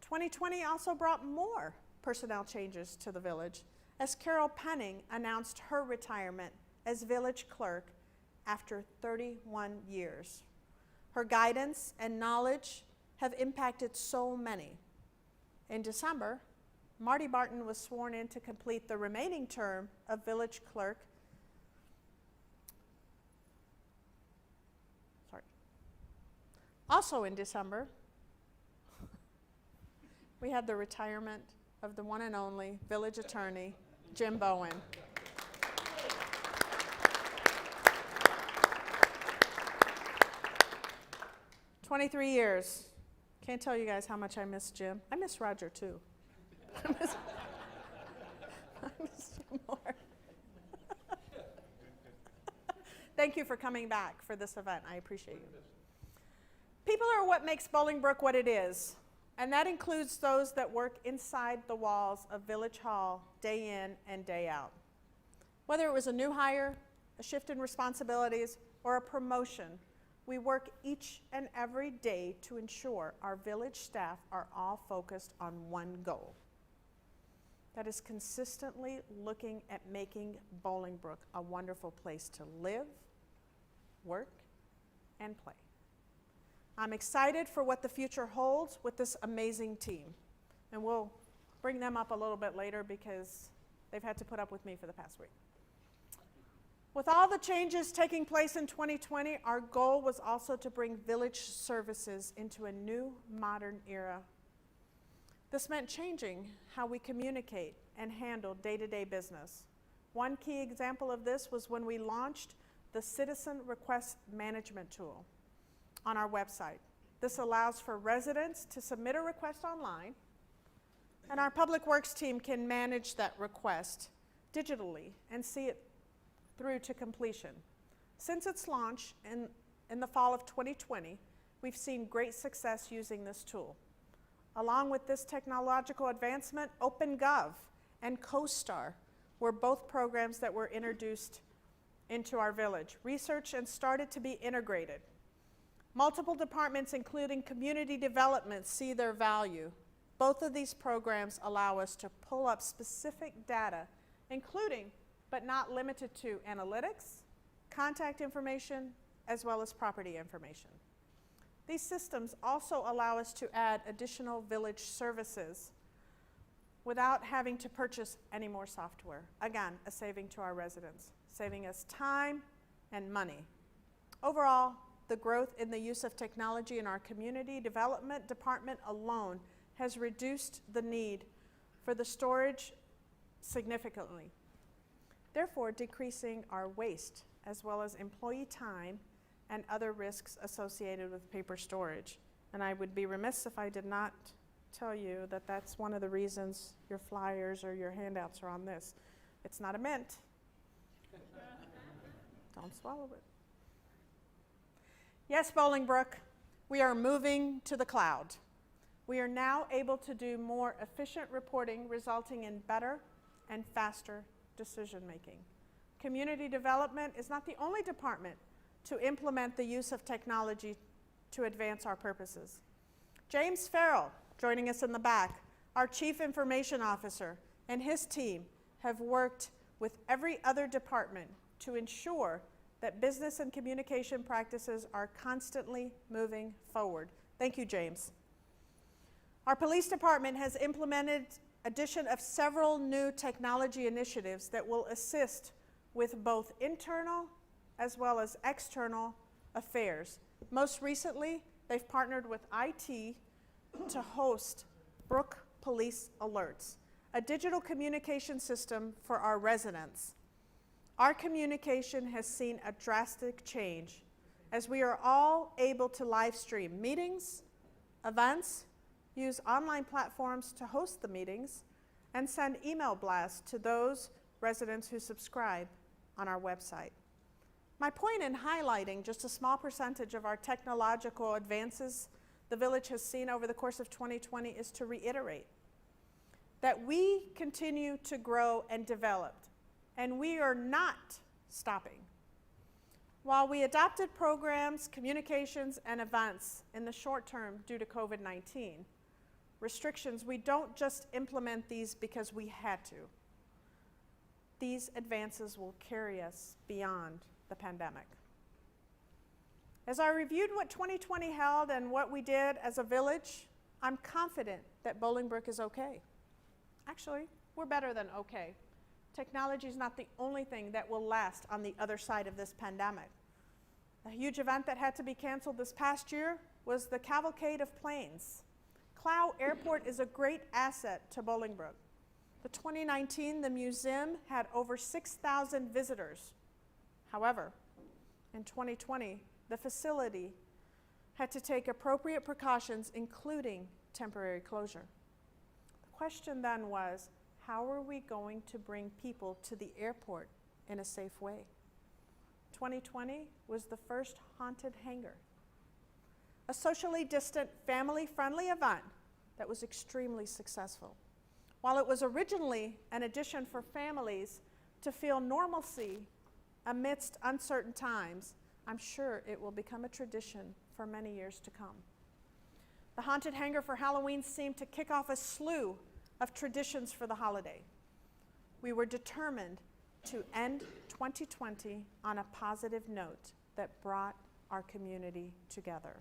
2020 also brought more personnel changes to the village as Carol Penning announced her retirement as village clerk after 31 years. Her guidance and knowledge have impacted so many. In December, Marty Barton was sworn in to complete the remaining term of village clerk. Also in December, we had the retirement of the one and only village attorney, Jim Bowen. "23 years. Can't tell you guys how much I miss Jim. I miss Roger too. I miss Jim more. Thank you for coming back for this event. I appreciate you. People are what makes Bolingbrook what it is, and that includes those that work inside the walls of Village Hall day in and day out. Whether it was a new hire, a shift in responsibilities, or a promotion, we work each and every day to ensure our village staff are all focused on one goal. That is consistently looking at making Bolingbrook a wonderful place to live, work, and play. I'm excited for what the future holds with this amazing team. And we'll bring them up a little bit later because they've had to put up with me for the past week. With all the changes taking place in 2020, our goal was also to bring village services into a new, modern era. This meant changing how we communicate and handle day-to-day business. One key example of this was when we launched the Citizen Request Management tool on our website. This allows for residents to submit a request online, and our Public Works team can manage that request digitally and see it through to completion. Since its launch in the fall of 2020, we've seen great success using this tool. Along with this technological advancement, OpenGov and CoStar were both programs that were introduced into our village, researched and started to be integrated. Multiple departments, including community development, see their value. Both of these programs allow us to pull up specific data, including, but not limited to, analytics, contact information, as well as property information. These systems also allow us to add additional village services without having to purchase any more software. Again, a saving to our residents, saving us time and money. Overall, the growth in the use of technology in our community development department alone has reduced the need for the storage significantly, therefore decreasing our waste as well as employee time and other risks associated with paper storage. And I would be remiss if I did not tell you that that's one of the reasons your flyers or your handouts are on this. It's not a mint. Don't swallow it. Yes, Bolingbrook, we are moving to the cloud. We are now able to do more efficient reporting, resulting in better and faster decision making. Community development is not the only department to implement the use of technology to advance our purposes. James Farrell, joining us in the back, our Chief Information Officer, and his team have worked with every other department to ensure that business and communication practices are constantly moving forward. Thank you, James. Our police department has implemented addition of several new technology initiatives that will assist with both internal as well as external affairs. Most recently, they've partnered with IT to host Brook Police Alerts, a digital communication system for our residents. Our communication has seen a drastic change as we are all able to live stream meetings, events, use online platforms to host the meetings, and send email blasts to those residents who subscribe on our website. My point in highlighting just a small percentage of our technological advances the village has seen over the course of 2020 is to reiterate that we continue to grow and develop, and we are not stopping. While we adopted programs, communications, and events in the short term due to COVID-19 restrictions, we don't just implement these because we had to. These advances will carry us beyond the pandemic. As I reviewed what 2020 held and what we did as a village, I'm confident that Bolingbrook is okay. Actually, we're better than okay. Technology is not the only thing that will last on the other side of this pandemic. A huge event that had to be canceled this past year was the Cavalcade of Planes. Clow Airport is a great asset to Bolingbrook. The 2019, the museum had over 6,000 visitors. However, in 2020, the facility had to take appropriate precautions, including temporary closure. The question then was, how are we going to bring people to the airport in a safe way? 2020 was the first haunted hangar, a socially distant, family-friendly event that was extremely successful. While it was originally an addition for families to feel normalcy amidst uncertain times, I'm sure it will become a tradition for many years to come. The haunted hangar for Halloween seemed to kick off a slew of traditions for the holiday. We were determined to end 2020 on a positive note that brought our community together.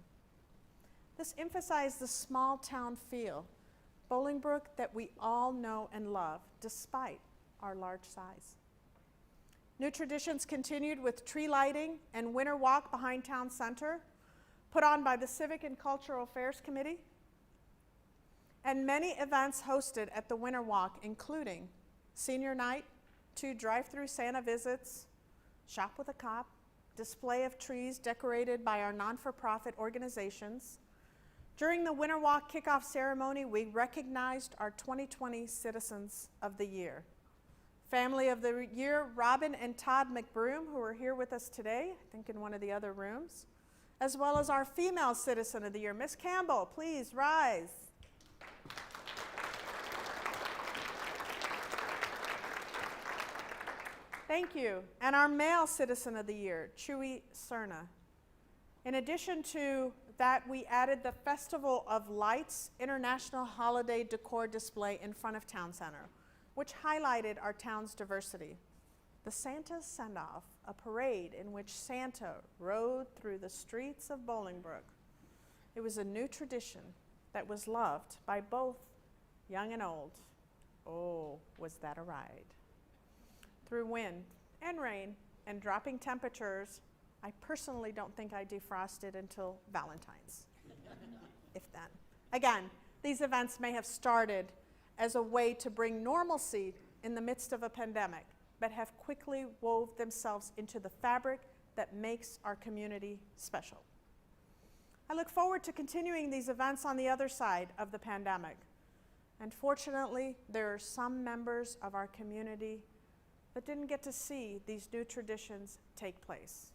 This emphasized the small town feel, Bolingbrook, that we all know and love, despite our large size. New traditions continued with tree lighting and winter walk behind town center, put on by the Civic and Cultural Affairs Committee, and many events hosted at the winter walk, including senior night, 2 drive-through Santa visits, shop with a cop, display of trees decorated by our non-for-profit organizations. During the winter walk kickoff ceremony, we recognized our 2020 Citizens of the Year. Family of the Year, Robin and Todd McBroom, who are here with us today, I think in one of the other rooms, as well as our Female Citizen of the Year, Miss Campbell, please rise. Thank you. And our Male Citizen of the Year, Chewy Cerna. In addition to that, we added the Festival of Lights International Holiday Decor display in front of Town Center, which highlighted our town's diversity. The Santa's Send-Off, a parade in which Santa rode through the streets of Bolingbrook. It was a new tradition that was loved by both young and old. Oh, was that a ride. Through wind and rain and dropping temperatures, I personally don't think I defrosted until Valentine's, if then. Again, these events may have started as a way to bring normalcy in the midst of a pandemic, but have quickly wove themselves into the fabric that makes our community special. I look forward to continuing these events on the other side of the pandemic. And fortunately, there are some members of our community that didn't get to see these new traditions take place.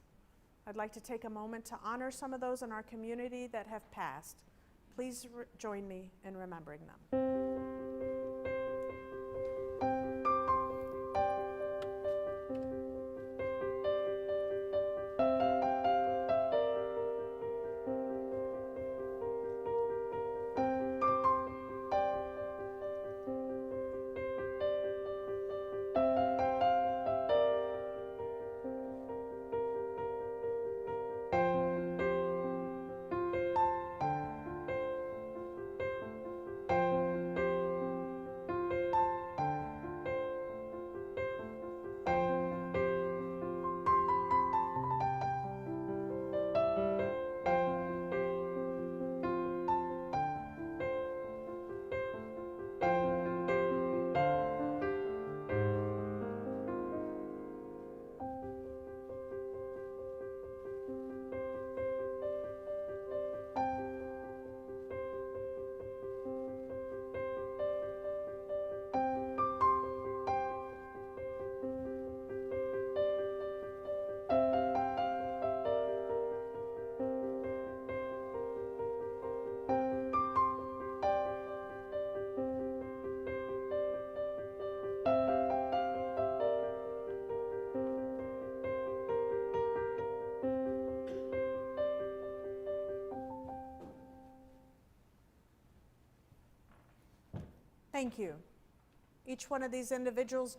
I'd like to take a moment to honor some of those in our community that have passed. Please join me in remembering them. Thank you. Each one of these individuals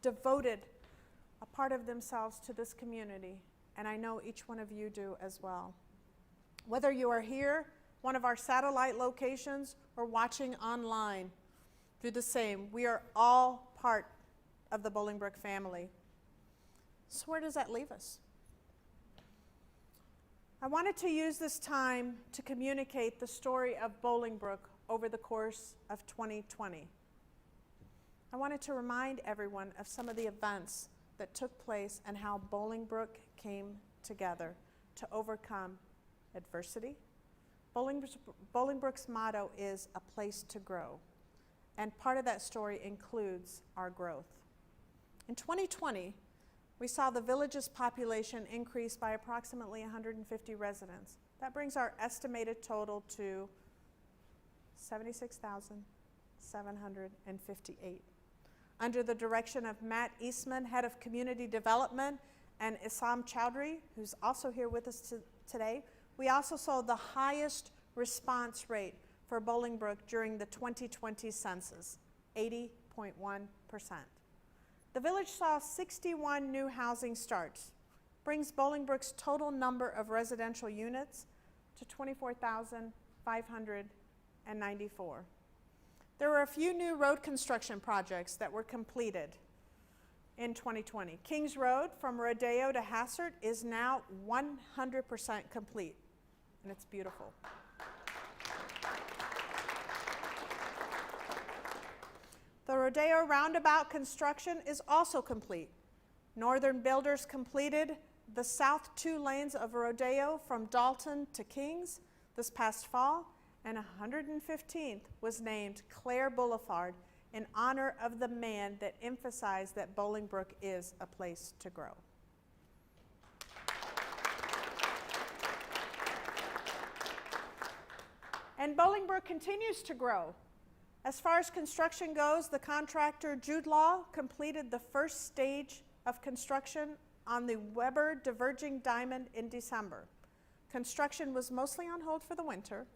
devoted a part of themselves to this community, and I know each one of you do as well. Whether you are here, one of our satellite locations, or watching online, do the same. We are all part of the Bolingbrook family. So where does that leave us? I wanted to use this time to communicate the story of Bolingbrook over the course of 2020. I wanted to remind everyone of some of the events that took place and how Bolingbrook came together to overcome adversity. Bolingbrook's motto is a place to grow, and part of that story includes our growth. In 2020, we saw the village's population increase by approximately 150 residents. That brings our estimated total to 76,758. Under the direction of Matt Eastman, head of community development, and Issam Chowdhury, who's also here with us today, we also saw the highest response rate for Bolingbrook during the 2020 census, 80.1%. The village saw 61 new housing starts, brings Bolingbrook's total number of residential units to 24,594. There were a few new road construction projects that were completed in 2020. Kings Road from Rodeo to Hassert is now 100% complete, and it's beautiful. The Rodeo Roundabout construction is also complete. Northern Builders completed the south 2 lanes of Rodeo from Dalton to Kings this past fall, and 115th was named Clare Boulevard in honor of the man that emphasized that Bolingbrook is a place to grow. And Bolingbrook continues to grow. As far as construction goes, the contractor Jude Law completed the first stage of construction on the Weber Diverging Diamond in December. Construction was mostly on hold for the winter,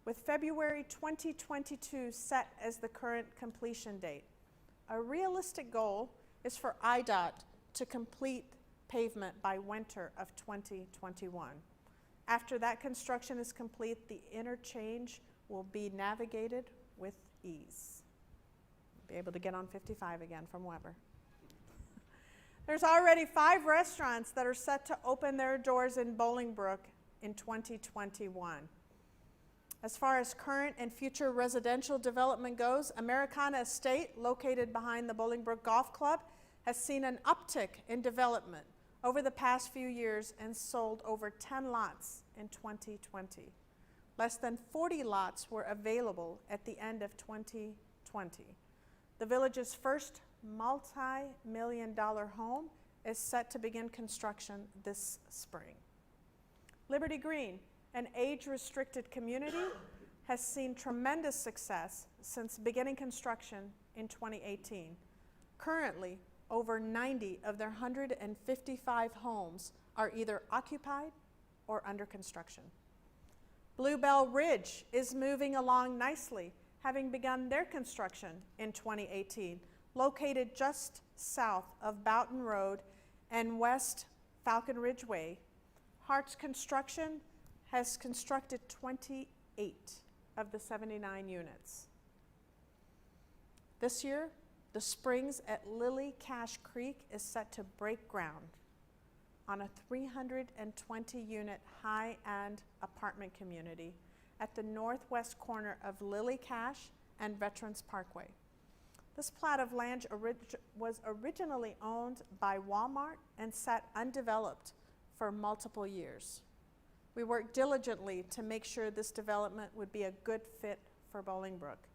with February 2022 set as the current completion date. A realistic goal is for IDOT to complete pavement by winter of 2021. After that construction is complete, the interchange will be navigated with ease. Be able to get on 55 again from Weber. There's already 5 restaurants that are set to open their doors in Bolingbrook in 2021. As far as current and future residential development goes, Americana Estate, located behind the Bolingbrook Golf Club, has seen an uptick in development over the past few years and sold over 10 lots in 2020. Less than 40 lots were available at the end of 2020. The village's first multi-million-dollar home is set to begin construction this spring. Liberty Green, an age-restricted community, has seen tremendous success since beginning construction in 2018. Currently, over 90 of their 155 homes are either occupied or under construction. Bluebell Ridge is moving along nicely, having begun their construction in 2018, located just south of Boughton Road and west Falcon Ridge Way. Hart's Construction has constructed 28 of the 79 units. This year, the Springs at Lily Cache Creek is set to break ground on a 320-unit high-end apartment community at the northwest corner of Lily Cache and Veterans Parkway. This plot of land was originally owned by Walmart and sat undeveloped for multiple years. We worked diligently to make sure this development would be a good fit for Bolingbrook.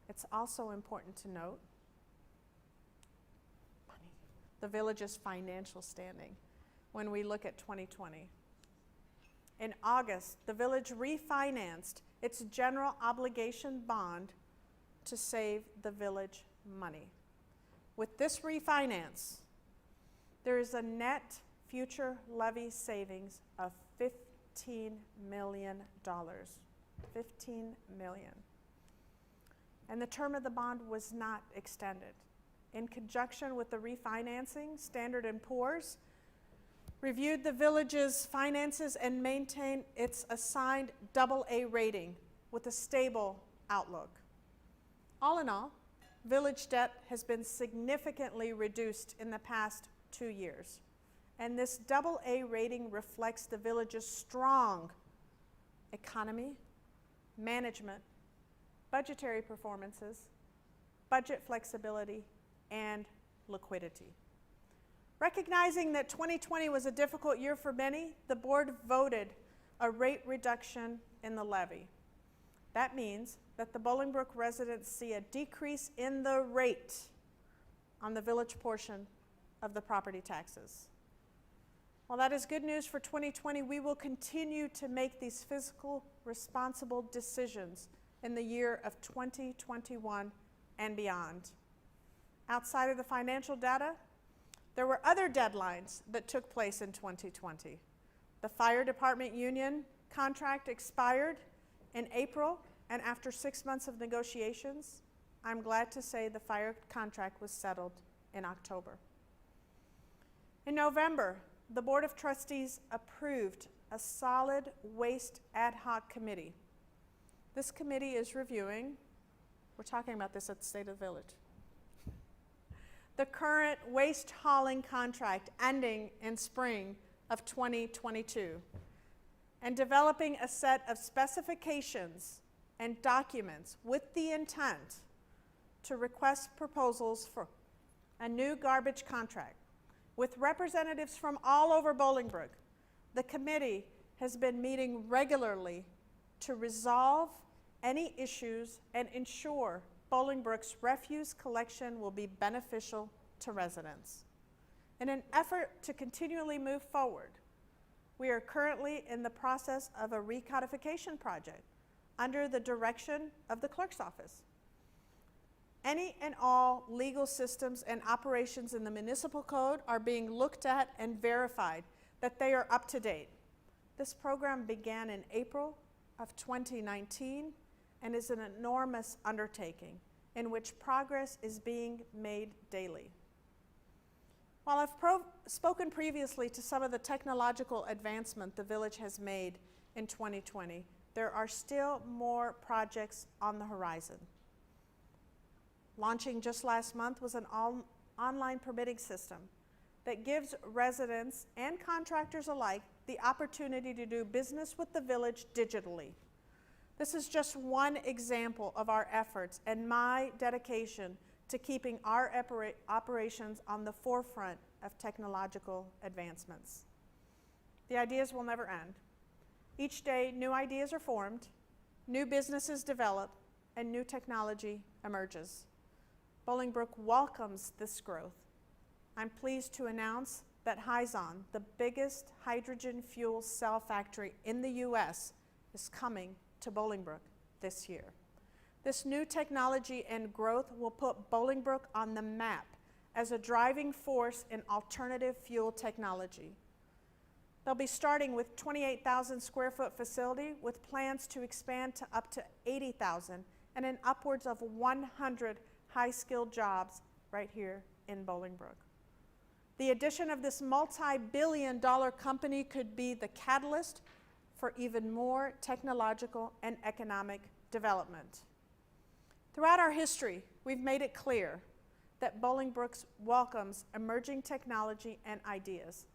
It's also important to note the village's financial standing when we look at 2020. In August, the village refinanced its general obligation bond to save the village money. With this refinance, there is a net future levy savings of $15 million. $15 million. And the term of the bond was not extended. In conjunction with the refinancing, Standard & Poor's reviewed the village's finances and maintained its assigned AA rating with a stable outlook. All in all, village debt has been significantly reduced in the past 2 years, and this AA rating reflects the village's strong economy, management, budgetary performances, budget flexibility, and liquidity. Recognizing that 2020 was a difficult year for many, the board voted a rate reduction in the levy. That means that the Bolingbrook residents see a decrease in the rate on the village portion of the property taxes. While that is good news for 2020, we will continue to make these fiscal responsible decisions in the year of 2021 and beyond. Outside of the financial data, there were other deadlines that took place in 2020. The fire department union contract expired in April, and after 6 months of negotiations, I'm glad to say the fire contract was settled in October. In November, the Board of Trustees approved a solid waste ad hoc committee. This committee is reviewing, we're talking about this at the State of the Village, the current waste hauling contract ending in spring of 2022, and developing a set of specifications and documents with the intent to request proposals for a new garbage contract. With representatives from all over Bolingbrook, the committee has been meeting regularly to resolve any issues and ensure Bolingbrook's refuse collection will be beneficial to residents. In an effort to continually move forward, we are currently in the process of a recodification project under the direction of the clerk's office. Any and all legal systems and operations in the municipal code are being looked at and verified that they are up to date. This program began in April of 2019 and is an enormous undertaking in which progress is being made daily. While I've spoken previously to some of the technological advancement the village has made in 2020, there are still more projects on the horizon. Launching just last month was an online permitting system that gives residents and contractors alike the opportunity to do business with the village digitally. This is just one example of our efforts and my dedication to keeping our operations on the forefront of technological advancements. The ideas will never end. Each day, new ideas are formed, new businesses develop, and new technology emerges. Bolingbrook welcomes this growth. I'm pleased to announce that Hyzon, the biggest hydrogen fuel cell factory in the U.S., is coming to Bolingbrook this year. This new technology and growth will put Bolingbrook on the map as a driving force in alternative fuel technology. They'll be starting with 28,000 square foot facility with plans to expand to up to 80,000 and in upwards of 100 high-skilled jobs right here in Bolingbrook. The addition of this multi-billion-dollar company could be the catalyst for even more technological and economic development. Throughout our history, we've made it clear that Bolingbrook welcomes emerging technology and ideas.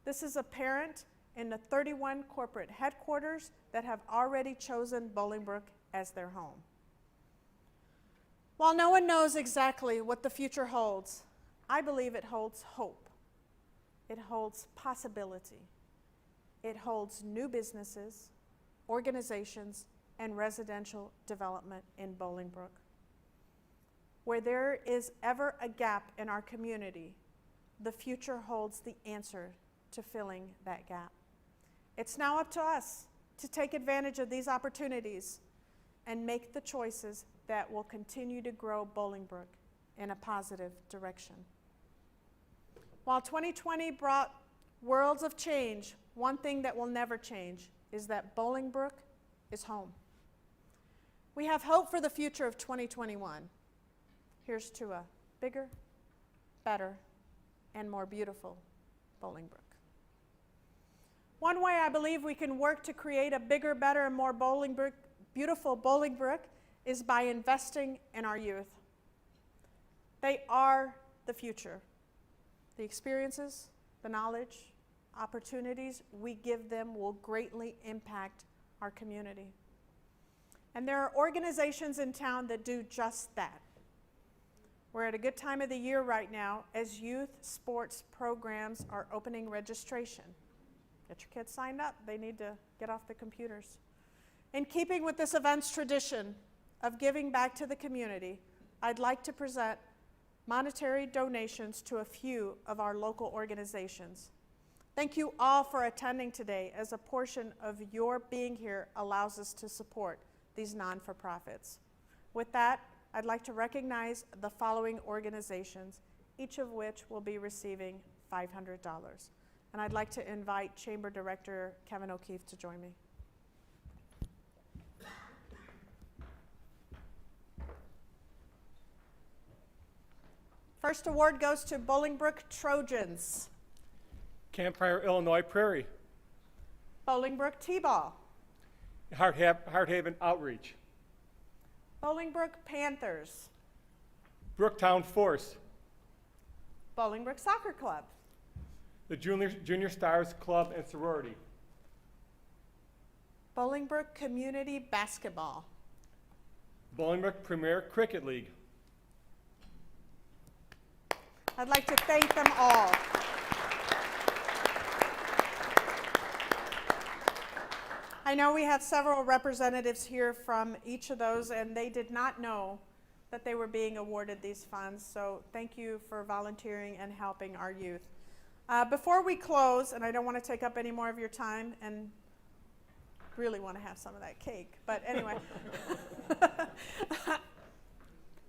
This is apparent in the 31 corporate headquarters that have already chosen Bolingbrook as their home. While no one knows exactly what the future holds, I believe it holds hope. It holds possibility. It holds new businesses, organizations, and residential development in Bolingbrook. Where there is ever a gap in our community, the future holds the answer to filling that gap. It's now up to us to take advantage of these opportunities and make the choices that will continue to grow Bolingbrook in a positive direction. While 2020 brought worlds of change, one thing that will never change is that Bolingbrook is home. We have hope for the future of 2021. Here's to a bigger, better, and more beautiful Bolingbrook. One way I believe we can work to create a bigger, better, and more beautiful Bolingbrook is by investing in our youth. They are the future. The experiences, the knowledge, opportunities we give them will greatly impact our community. And there are organizations in town that do just that. We're at a good time of the year right now as youth sports programs are opening registration. Get your kids signed up. They need to get off the computers. In keeping with this event's tradition of giving back to the community, I'd like to present monetary donations to a few of our local organizations. Thank you all for attending today, as a portion of your being here allows us to support these non-for-profits. With that, I'd like to recognize the following organizations, each of which will be receiving $500. And I'd like to invite Chamber Director Kevin O'Keefe to join me. First award goes to Bolingbrook Trojans. Campfire, Illinois Prairie. Bolingbrook T-Ball. Hardhaven Outreach. Bolingbrook Panthers. Brooktown Force. Bolingbrook Soccer Club. The Junior Stars Club and Sorority. Bolingbrook Community Basketball. Bolingbrook Premier Cricket League. I'd like to thank them all. I know we have several representatives here from each of those, and they did not know that they were being awarded these funds, so thank you for volunteering and helping our youth. Before we close, and I don't want to take up any more of your time, and really want to have some of that cake, but anyway.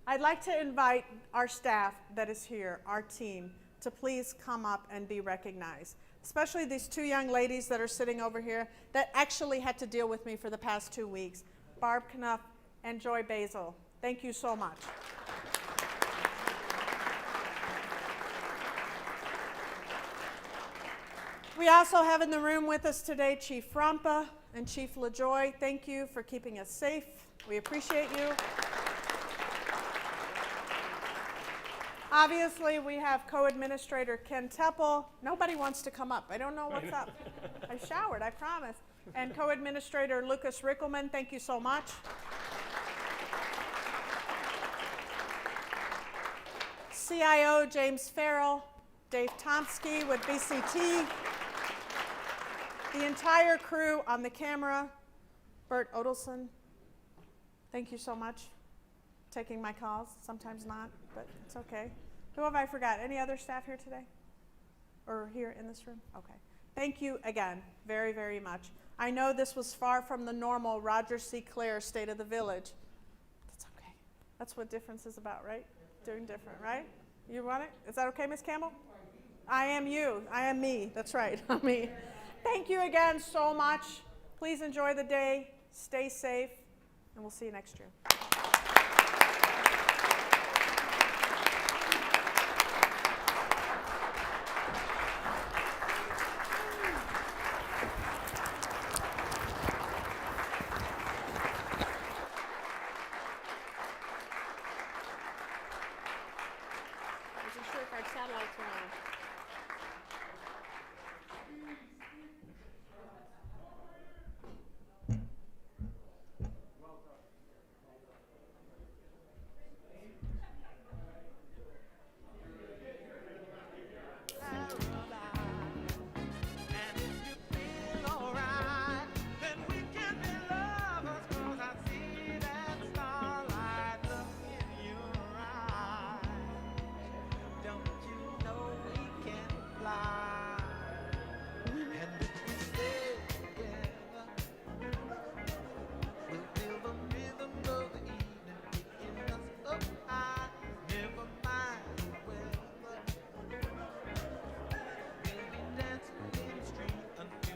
I'd like to invite our staff that is here, our team, to please come up and be recognized. Especially these two young ladies that are sitting over here that actually had to deal with me for the past 2 weeks, Barb Knuff and Joy Basil. Thank you so much. We also have in the room with us today Chief Rampa and Chief LaJoy. Thank you for keeping us safe. We appreciate you. Obviously, we have Co-Administrator Ken Teppel. Nobody wants to come up. I don't know what's up. I showered, I promise. And Co-Administrator Lucas Rickelman, thank you so much. CIO James Farrell, Dave Tomsky with BCT, the entire crew on the camera, Bert Odelson, thank you so much. Taking my calls, sometimes not, but it's okay. Who have I forgot? Any other staff here today? Or here in this room? Okay. Thank you again, very, very much. I know this was far from the normal Roger C. Clare State of the Village. That's okay. That's what difference is about, right? Doing different, right? You want it? Is that okay, Miss Campbell? I am you. I am me. That's right. Me. Thank you again so much. Please enjoy the day. Stay safe. And we'll see you next year.